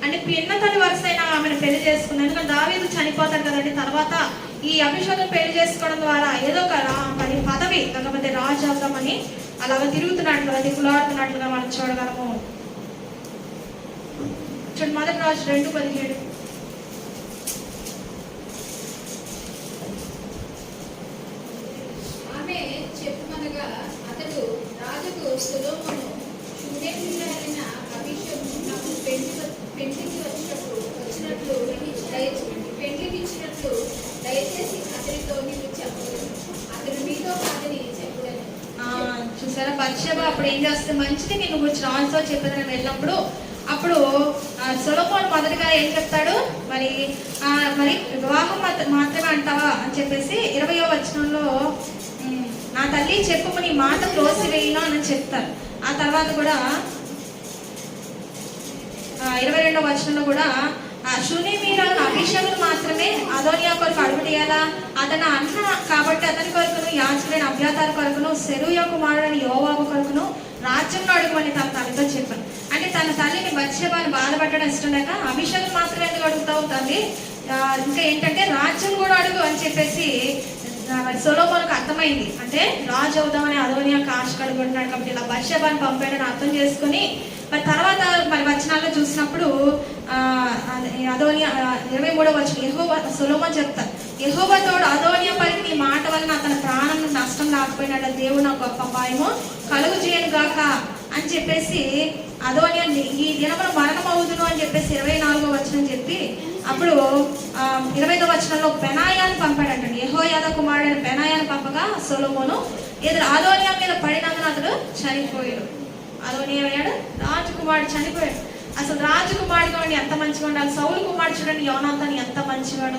అంటే పిన్నతల్లి వరుస అయినా ఆమెను పెళ్లి చేసుకున్నాడు. ఎందుకంటే దావీదు చనిపోతాడు కదండి. తర్వాత ఈ అభిషేకం పెళ్లి చేసుకోవడం ద్వారా ఏదో ఒక మరి పదవి లేకపోతే రాజు అవుతామని అలాగ తిరుగుతున్నట్లుగా దిగులాడుతున్నట్లుగా మనం చూడగలము. చూడండి 1 రాజు 2:17. ఆమె చెప్పుమనగా అతడు రాజుకు సొలొమోను షూనేమియుడైన అభిషేకు నాకు పెండ్లికి వచ్చినట్లు పెండ్లికి ఇచ్చినట్లు దయచేసి అతనితో నీవు చెప్పలేదు, అతడు మీతో కాదని చెప్పలేదు. చూసారా, బత్షెబా అప్పుడు ఏం చేస్తే మంచిది నేను గురించి రాజుతో చెప్పేదని వెళ్ళినప్పుడు అప్పుడు సొలొమోను మొదటిగా ఏం చెప్తాడు? మరి వివాహం మాత్రమే అంటావా అని చెప్పేసి 20వ వచనంలో నా తల్లి చెప్పు నీ మాట త్రోసివేయను అని చెప్తారు. ఆ తర్వాత కూడా 22వ వచనంలో కూడా షూనేమీయురాలు అభిషేకులు మాత్రమే అదోనియా కొరకు అడుగుటేయాలా? అతను అన్న కాబట్టి అతని కొరకును యాజకుడైన అబ్యాతారు కొరకును సెరూయా కుమారుడైన యోవాబు కొరకును రాజ్యంలో అడుగుమని తన తల్లితో చెప్పాను. అంటే తన తల్లిని బత్షెబాని బాధపడడం ఇష్టం లేక అభిషేకం మాత్రమే ఎందుకు అడుగుతావు తల్లి, ఇంకా ఏంటంటే రాజ్యం కూడా అడుగు అని చెప్పేసి మరి సొలొమోనుకు అర్థమైంది, అంటే రాజు అవుదామని అదోనియాకు ఆశ కలిగి ఉంటున్నాడు కాబట్టి ఇలా బత్షెబను పంపాడని అర్థం చేసుకుని మరి తర్వాత మరి వచనాల్లో చూసినప్పుడు అదోనియా 23వ వచనం యెహోవా సొలొమోను చెప్తారు, యెహోవా తోడు అదోనియా పలికిన ఈ మాట వలన అతని ప్రాణం నష్టం రాకపోయినట్టు దేవుడు నాకు గొప్ప అపాయము కలుగు చేయను గాక అని చెప్పేసి అదోనియా ఈ దినమున మరణం అవుదును అని చెప్పేసి 24వ వచనం చెప్పి అప్పుడు 25వ వచనంలో బెనాయాను పంపాడంట. యెహోయాదా కుమారుడైన బెనాయాను పంపగా సొలొమోను ఎదురు అదోనియా మీద పడినందున అతడు చనిపోయాడు. అదోనియా అయ్యాడు, రాజకుమారుడు చనిపోయాడు. అసలు రాజకుమారుడుగా ఉండి ఎంత మంచిగా ఉండాలి. సౌలు కుమారుడు చూడండి యోనాతాను ఎంత మంచివాడు.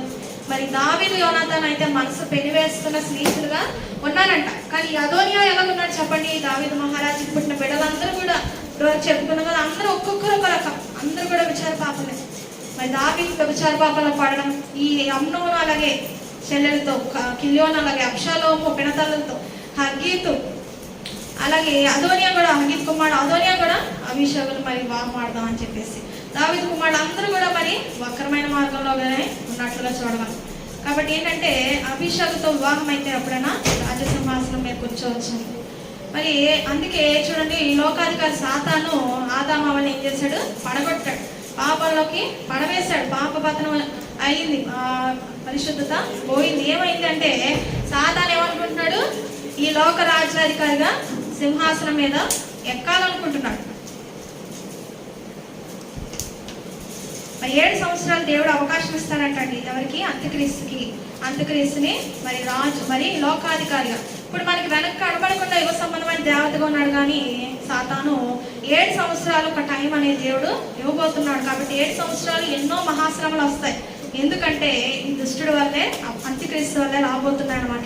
మరి దావీదు యోనాతాను అయితే మనసు పెనివేస్తున్న స్నేహితులుగా ఉన్నారంట. కానీ అదోనియా ఎలా ఉన్నాడు చెప్పండి. దావీదు మహారాజుకి పుట్టిన బిడ్డలందరూ కూడా చెప్పుకున్నాం కదా, అందరూ ఒక్కొక్కరు ఒక రకం, అందరూ కూడా విచార పాపలే. మరి దావీదు విచార పాపలో పడడం, ఈ అమ్నోను అలాగే చెల్లెలతో, కిల్యోను అలాగే అబ్షాలోము పినతల్లతో, హగ్గీతు అలాగే అదోనియా కూడా, హగ్గీతు కుమారుడు అదోనియా కూడా అభిషేకులు మరి వివాహం ఆడదాం అని చెప్పేసి దావీదు కుమారుడు అందరూ కూడా మరి వక్రమైన మార్గంలోనే ఉన్నట్లుగా చూడవాలి. కాబట్టి ఏంటంటే అభిషేకుతో వివాహం అయితే ఎప్పుడైనా రాజసింహాసనం మీద కూర్చోవచ్చు. మరి అందుకే చూడండి ఈ లోకాధికారి సాతాను ఆదామావని ఏం చేశాడు, పడగొట్టాడు, పాపంలోకి పడవేశాడు, పాప పతనం అయింది, పరిశుద్ధత పోయింది. ఏమైందంటే సాతాను ఏమనుకుంటున్నాడు, ఈ లోక రాజ్యాధికారిగా సింహాసనం మీద ఎక్కాలనుకుంటున్నాడు. 7 సంవత్సరాలు దేవుడు అవకాశం ఇస్తాడంటండి ఎవరికి, అంత్యక్రీస్తుని మరి రాజు మరి లోకాధికారిగా. ఇప్పుడు మనకి వెనక్కి కనబడకుండా యువ సంబంధమైన దేవతగా ఉన్నాడు, కానీ సాతాను 7 సంవత్సరాలు ఒక టైం అనేది దేవుడు ఇవ్వబోతున్నాడు. కాబట్టి 7 సంవత్సరాలు ఎన్నో మహాశ్రమలు వస్తాయి. ఎందుకంటే ఈ దుష్టుడి వల్లే, అంత్యక్రీస్తు వల్లే రాబోతున్నాయి అనమాట.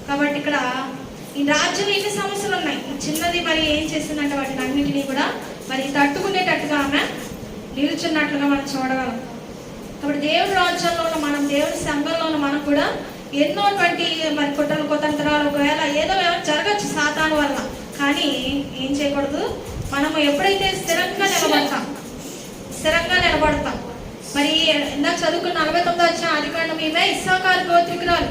కాబట్టి ఇక్కడ ఈ రాజ్యంలో ఎన్ని సమస్యలు ఉన్నాయి. ఈ చిన్నది మరి ఏం చేసిందంటే వాటిని అన్నింటినీ కూడా మరి తట్టుకునేటట్టుగా ఆమె నిలుచున్నట్లుగా మనం చూడగలం. కాబట్టి దేవుడి రాజ్యంలో ఉన్న మనం, దేవుడి సంఘంలో ఉన్న మనం కూడా ఎన్నోటువంటి మరి కుట్రలు కుతంత్రాలు ఒకవేళ ఏదో జరగచ్చు సాతాను వల్ల, కానీ ఏం చేయకూడదు. మనము ఎప్పుడైతే స్థిరంగా నిలబడతాం మరి ఇందాక చదువుకున్న 49వ అధ్యాయం ఆదికాండం, ఈమె ఇస్సాకారు గోత్రికురాలు,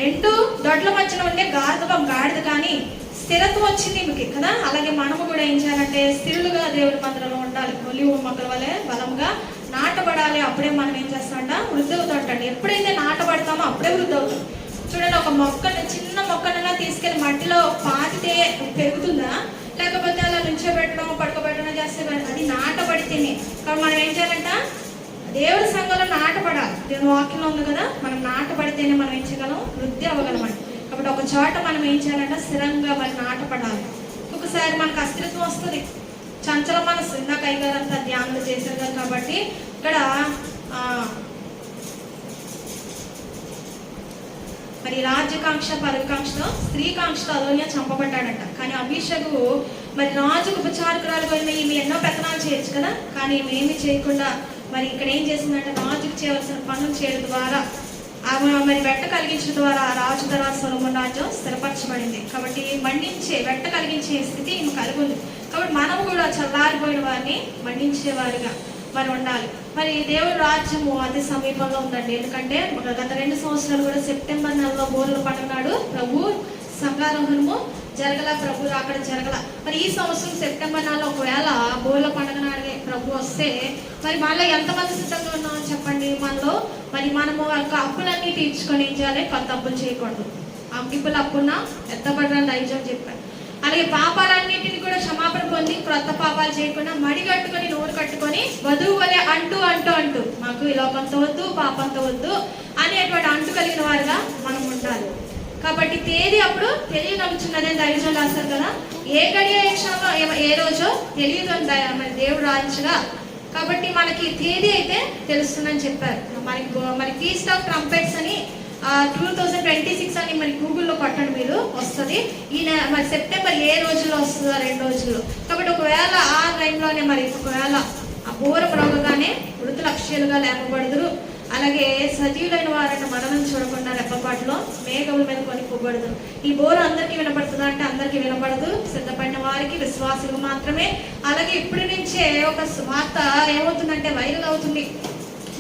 2 దొడ్ల మధ్యన ఉండే గాడిద కానీ స్థిరత్వం వచ్చింది ఈమెకి కదా. అలాగే మనము కూడా ఏం చేయాలంటే స్థిరులుగా దేవుడి మందిరంలో ఉండాలి. ఒలివ మొక్కల వల్లే బలంగా నాటబడాలి. అప్పుడే మనం ఏం చేస్తామంట, వృద్ధి అవుతాంటండి. ఎప్పుడైతే నాటబడతామో అప్పుడే వృద్ధి అవుతాం. చూడండి, ఒక మొక్కని, చిన్న మొక్కనైనా తీసుకెళ్లి మట్టిలో పాతితే పెరుగుతుందా, లేకపోతే అలా నుంచోబెట్టడం పడుకోబెట్టడం చేస్తే అది నాటబడితేనే. కాబట్టి మనం ఏం చేయాలంట, దేవుడి సంఘంలో నాటపడాలి. దేవుని వాక్యంలో ఉంది కదా, మనం నాటపడితేనే మనం ఏం చేయగలం, వృద్ధి అవ్వగలమండి. కాబట్టి ఒక చోట మనం ఏం చేయాలంటే స్థిరంగా మరి నాటపడాలి. ఒకసారి మనకు అస్థిరత్వం వస్తుంది, చంచల మనసు, ఇందాక అయ్యగారంతా ధ్యానం చేశారు కదా. కాబట్టి ఇక్కడ మరి రాజ్యకాంక్ష పదవికాంక్షతో స్త్రీకాంక్షతో అదోనియా చంపబడ్డాడంట. కానీ అభిషేకు మరి రాజుకు ఉపచారకురాలుగా ఈమె ఎన్నో పెత్తనాలు చేయొచ్చు కదా, కానీ ఈమె ఏమీ చేయకుండా మరి ఇక్కడ ఏం చేసిందంటే రాజుకు చేయవలసిన పనులు చేయడం ద్వారా, ఆమె మరి వెట్ట కలిగించడం ద్వారా రాజు తర్వాత సొలొమోను రాజ్యం స్థిరపరచబడింది. కాబట్టి వెట్ట కలిగించే స్థితి ఈమె కలిగి ఉంది. కాబట్టి మనము కూడా చల్లారిపోయిన వారిని మండించేవారిగా మరి ఉండాలి. మరి దేవుడి రాజ్యము అతి సమీపంలో ఉందండి. ఎందుకంటే గత 2 సంవత్సరాలు కూడా సెప్టెంబర్ నెలలో బోర్ల పండుగ నాడు ప్రభు సంఘారోహణము జరగల, ప్రభు అక్కడ జరగల. మరి ఈ సంవత్సరం సెప్టెంబర్ నెలలో ఒకవేళ బోర్ల పండుగ నాడే ప్రభు వస్తే మరి మనలో ఎంతమంది సిద్ధంగా ఉన్నామని చెప్పండి. మనము అప్పులన్నీ తీర్చుకొని ఏం చేయాలి, కొత్త అప్పులు చేయకూడదు. ఇప్పుడు అప్పున్నా ఎత్తబడని దైవం చెప్పారు. అలాగే పాపాలన్నింటినీ కూడా క్షమాపణ పొంది క్రొత్త పాపాలు చేయకుండా మడి కట్టుకొని నోరు కట్టుకొని వధువు వలె అంటూ మాకు ఈ లోకంతో వద్దు, పాపంతో వద్దు అనేటువంటి అంటు కలిగిన వారుగా మనం ఉండాలి. కాబట్టి తేదీ అప్పుడు తెలియనలుచున్నదే దైవం రాశారు కదా. ఏ గడియ ఏ క్షణంలో ఏ రోజో తెలియదు మరి దేవుడు రాయించగా. కాబట్టి మనకి తేదీ అయితే తెలుస్తుందని చెప్పారు. మరి ఫీస్ట్ ఆఫ్ ట్రంపెట్స్ అని 2026 అని మరి గూగుల్లో కొట్టండి, మీరు వస్తుంది. మరి సెప్టెంబర్ ఏ రోజుల్లో వస్తుందో 2 రోజుల్లో. కాబట్టి ఒకవేళ ఆ టైంలోనే మరి ఒకవేళ ఆ బోర మ్రోగగానే వృద్ధులు అక్షయులుగా లేపబడుదురు. అలాగే సజీవులైన వారిని మరణం చూడకుండా రెప్పపాటులో మేఘముల మీద కొనిపోబడదు. ఈ బోరు అందరికీ వినపడుతుందా అంటే అందరికీ వినపడదు, సిద్ధపడిన వారికి, విశ్వాసులు మాత్రమే. అలాగే ఇప్పటి నుంచే ఒక వార్త ఏమవుతుందంటే వైరల్ అవుతుంది.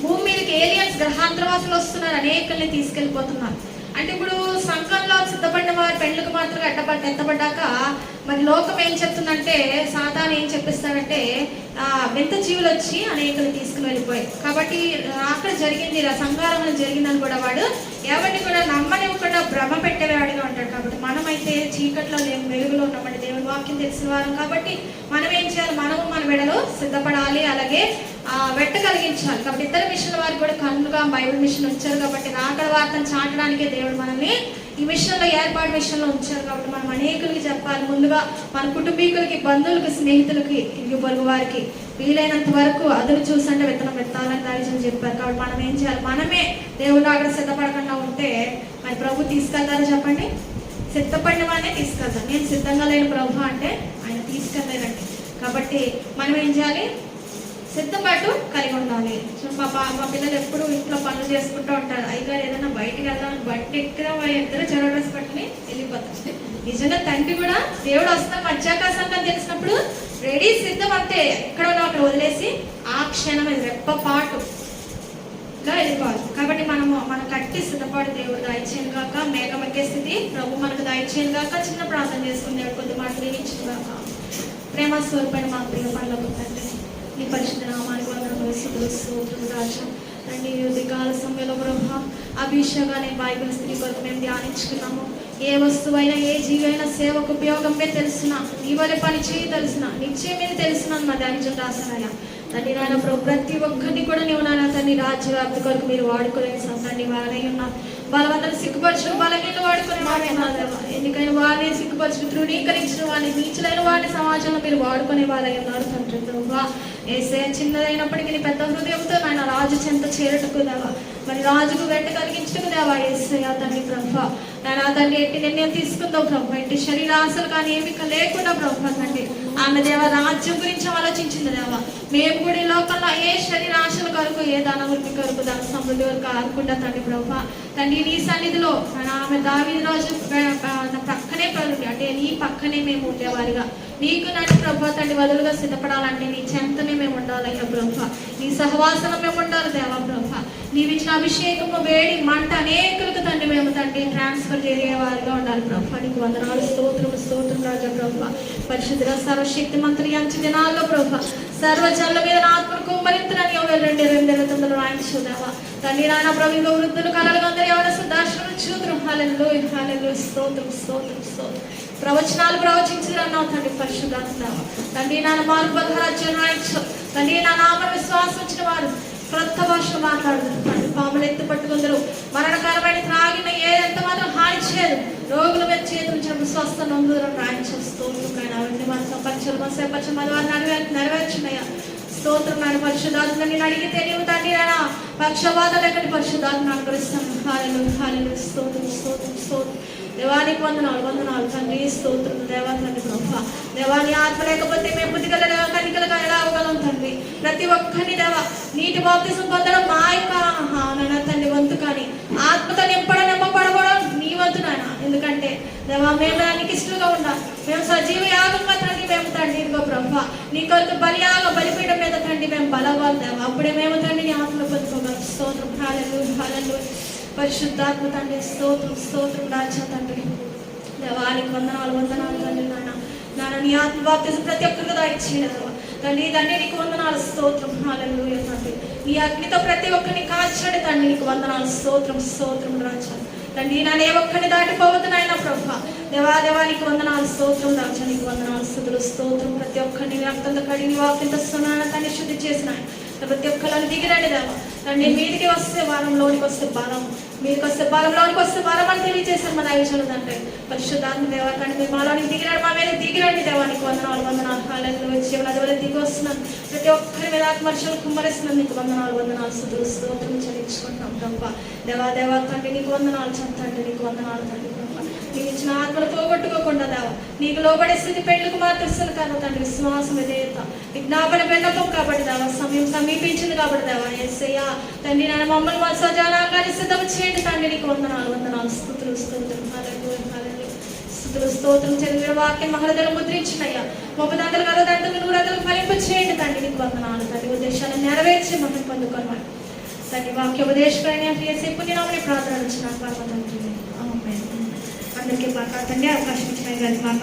భూమి మీదకి ఏలియన్స్ గ్రహాంతరవాసులు వస్తున్నారు, అనేకల్ని తీసుకెళ్ళిపోతున్నారు. అంటే ఇప్పుడు సంఘంలో సిద్ధపడిన వారు పెళ్లికి మాత్రం ఎత్తపడ్డాక మరి లోకం ఏం చెప్తుందంటే, సాతాను ఏం చెప్పిస్తాడంటే వింత జీవులు వచ్చి అనేకలు తీసుకుని వెళ్ళిపోయాయి కాబట్టి అక్కడ జరిగింది, సంఘారంలో జరిగిందని కూడా వాడు ఎవరిని కూడా నమ్మనివ్వకుండా భ్రమ పెట్టేవాడిగా ఉంటాడు. కాబట్టి మనమైతే చీకట్లో లేము, వెలుగులో ఉన్నామంటే దేవుని వాక్యం తెలిసిన వారం కాబట్టి మనం ఏం చేయాలి, మనము మన వెడలో సిద్ధపడాలి, అలాగే వెట్ట కలిగించాలి. కాబట్టి ఇతర మిషన్ వారికి కూడా కన్నుగా బైబిల్ మిషన్ వచ్చారు కాబట్టి రాకడ వార్తను చాటడానికే దేవుడు మనల్ని ఈ మిషన్లో ఏర్పాటు మిషన్లో ఉంచారు. కాబట్టి మనం అనేకులకి చెప్పాలి, ముందుగా మన కుటుంబీకులకి, బంధువులకి, స్నేహితులకి, ఇరుగు పొరుగు వారికి వీలైనంత వరకు అదును చూసంటే విత్తనం పెట్టాలని దాని చెప్పారు. కాబట్టి మనం ఏం చేయాలి, మనమే దేవుడు అక్కడ సిద్ధపడకుండా ఉంటే మరి ప్రభు తీసుకెళ్తారో చెప్పండి? సిద్ధపడిన వాడినే తీసుకెళ్తాను. నేను సిద్ధంగా లేని ప్రభు అంటే ఆయన తీసుకెళ్ళలేరండి. కాబట్టి మనం ఏం చేయాలి, సిద్ధపాటు కలిగి ఉండాలి. మా పిల్లలు ఎప్పుడు ఇంట్లో పనులు చేసుకుంటూ ఉంటారు, అయ్యగారు ఏదైనా బయటకు వెళ్దామని బయట ఎక్కడ ఇద్దరు చెర డ్రెస్ పట్టుకుని వెళ్ళిపోతారు. నిజంగా తండ్రి కూడా దేవుడు వస్తాం మధ్యాకాశంగా తెలిసినప్పుడు రెడీ సిద్ధం అంతే, ఎక్కడ ఉన్నా అక్కడ వదిలేసి ఆ క్షణం రెప్పపాటుగా వెళ్ళిపోవాలి. కాబట్టి మనం కట్టి సిద్ధపాటు దేవుడు దాయిచ్చేను కాక, మేఘం ఎక్కే స్థితి ప్రభు మనకు దాయిచ్చేను కాక. చిన్న ప్రార్థన చేసుకుని కొద్ది మాట దీవించిన కాక. ప్రేమ స్వరూపమైన మా ప్రియ పనులకు తండ్రి, నీ పరిశుద్ధ నామానికి వందనములు, స్తుతులు రాజా. తండ్రి ఉదయకాల సమయంలో ప్రభా అభిషేకాన్ని బైబిల్ స్త్రీ కొరకు మేము ధ్యానించుకున్నాము. ఏ వస్తువైనా ఏ జీవైనా సేవకు ఉపయోగమే తెలిసిన, నీ వల్ల పని చేయి తెలిసిన, నిశ్చయమే తెలిసిన మా ధ్యానించడం రాసానయ్యా. తండ్రి నాయన ప్రభు ప్రతి ఒక్కరిని కూడా నీవు నాయన తండ్రి రాజ్యవ్యాప్తి కొరకు మీరు వాడుకోలేని తండ్రి వారై ఉన్నారు. బలవంతులు సిగ్గుపరచడం, బలహీనలు వాడుకునే వారైనా ఎందుకైనా వారిని సిగ్గుపరచడం, తృణీకరించడం, వారిని నీచులైన వారిని సమాజంలో మీరు వాడుకునే వారై ఉన్నారు తండ్రి ప్రభా. ఏసే చిన్నదైనప్పటికీ పెద్ద హృదయంతో నాయన రాజు చెంత చేరటకు దేవా, మరి రాజుకు వెంట కలిగించటకు దేవా ఏసయ్యా తండ్రి ప్రభా. నాయన తండ్రి ఎట్టి నిర్ణయం తీసుకుందాం ప్రభా, ఎట్టి శరీరాశలు కానీ ఏమి లేకుండా ప్రభా తండ్రి ఆమె దేవ రాజ్యం గురించి ఆలోచించింది దేవా. మేము కూడా ఈ లోకల్లో ఏ శరీరాశల కొరకు, ఏ ధనవృద్ధి కొరకు, ధన సమృద్ధి వరకు అనుకుంటా తండ్రి ప్రభా. తండ్రి నీ సన్నిధిలో ఆమె దావీదు రాజు పక్కనే పరుంది, అంటే నీ పక్కనే మేము ఉండేవారిగా, నీకు నన్ను ప్రభా తండ్రి వదులుగా సిద్ధపడాలంటే నీ చెంతనే మేము ఉండాలయ్యా ప్రభా. నీ సహవాసనం మేము ఉండాలి దేవా ప్రభా. నీవిచ్చిన అభిషేకము, వేడి, మంట అనేకులకు తండ్రి మేము తండ్రి ట్రాన్స్ఫర్ చేసేవారిగా ఉండాలి ప్రభా. నీకు వందనాలు, స్తోత్రం రాజా ప్రభా. పరిశుద్ధ సర్వశక్తి మంత్రి అంచు దినాల్లో ప్రభా సర్వజనుల మీద ఆత్మను కుమ్మరింతని 2:9 రాయించుదేవా తండ్రి నాయన ప్రభు. ఇంకా వృద్ధులు, కళలు, అందరూ ఎవరు దర్శనం చూద్దాం. హల్లెలూయా హల్లెలూయా, స్తోత్రం. ప్రవచనాలు ప్రవచించారన్నావు తండ్రి పరిశుద్ధాత్మ తండ్రి నాన్న. మార్పు రాజ్యం రాయించు తండ్రి నా నామ విశ్వాసం వచ్చిన వారు క్రొత్త భాషలు మాట్లాడుతారు తండ్రి. పాములు ఎత్తు పట్టుకుందరు, మరణకరమైన త్రాగిన ఎంత మాత్రం హాని చేయదు, రోగుల మీద చేతులు స్వస్థ నొందుదరం రాయించేస్తూ అవన్నీ మన సంపర్చలు నెరవేర్చున్నాయా. స్తోత్రం నాన్న పరిశుద్ధాత్మ. నేను అడిగితే నీవు తండ్రి నాన్న పక్షవాదాలు ఎక్కడి పరిశుద్ధాత్మ అనుగ్రహిస్తాను. హాలెలూయా, స్తోత్రం. దేవానికి వందనాలు తండ్రి, స్తోత్రం దేవా తండ్రి ప్రభా. దేవాని ఆత్మ లేకపోతే మేము బుద్ధిగల కనికలుగా ఎలా అవ్వగలం తండ్రి. ప్రతి ఒక్కరిని దేవా నీటి బాప్తిసం పొందడం మా యొక్క నాయన తండ్రి వంతు, కానీ ఆత్మతో నింపబడడం నీ వంతు నాయన. ఎందుకంటే దేవా మేము దానికి ఇష్టలుగా ఉండాలి. మేము సజీవ యాగంగా తండ్రి మేము తండ్రి ఇదిగో ప్రభా నీ కొరకు బలిపీఠం మీద తండ్రి మేము బలవాలి దేవా. అప్పుడే మేము తండ్రి నీ ఆత్మలో పొందుకోగలం. స్తోత్రం హల్లెలూయా. పరిశుద్ధాత్మ తండ్రి స్తోత్రం రాజా తండ్రి. దేవానికి వందనాలు తండ్రి నాన్న. నీ ఆత్మ బాప్తిజం ప్రతి ఒక్కరికి దాయిచ్చేయదు తండ్రి నీకు వందనాలు, స్తోత్రం హల్లెలూయా తండ్రి. నీ అగ్నితో ప్రతి ఒక్కరిని కాల్చండి తండ్రి, నీకు వందనాలు, స్తోత్రం రాజా తండ్రి. నన్ను ఏ ఒక్కరిని దాటిపోవద్దు నాయన ప్రభా. దేవానికి వందనాలు, స్తోత్రం రాజా నీకు వందనాలు, స్తోత్రం. ప్రతి ఒక్కరిని రక్తంతో కడిగి వాక్యంతో తండ్రి శుద్ధి చేసిన ప్రతి ఒక్కరిని దిగిరండి దేవా తండ్రి. మీదికి వస్తే వారంలోనికి వస్తే బలం, మీదికి వస్తే బలంలోనికి వస్తే బలం అని తెలియజేశారు మా దైవజనులు తండ్రి. పరిశుద్ధాత్మ దేవా తండ్రి మీరు మాలోనికి దిగిరండి, మా మీద దిగిరండి దేవానికి వందనాలు హాలెలూయా. వచ్చి నది దిగి వస్తున్నాను, ప్రతి ఒక్కరి మీద ఆత్మర్షలు కుమ్మరిస్తున్నాను. నీకు వందనాలు, స్తోత్రం చెల్లించుకుంటున్నాం ప్రభా. దేవా తండ్రి నీకు వందనాలు తండ్రి, నీకు వందనాలు తండ్రి ప్రభా. నీకు ఇచ్చిన ఆత్మను పోగొట్టుకోకుండా దేవా నీకు లోబడే స్థితి పెళ్లికి మార్పిస్తుంది కదా తండ్రి. విశ్వాసం విధేయత విజ్ఞాపన విన్నపం కాబట్టి దేవా సమయం సమీపించింది కాబట్టి దేవా యేసయ్యా తండ్రి నన్ను మమ్మల్ని మా సజానాగాన్ని సిద్ధం చేయండి తండ్రి. నీకు వందనాలు, స్తోత్రం హల్లెలూయా. స్తోత్రం చదివిన వాక్యం మహృదయలో ముద్రించినయ్యా. 30 దంతలు 40 దంతలు 100 దంతలు ఫలింప చేయండి తండ్రి. నీకు వందనాలు తండ్రి. ఉద్దేశాలను నెరవేర్చి మనం పొందుకోవాలి. తండ్రి వాక్యోపదేశకరణ యేసు పుణ్యనామమున ప్రార్థన ఇచ్చినాను పరమ తండ్రి. ఆమేన్. అందరికీ మా తండ్రి అవకాశం ఇచ్చిన గారికి మా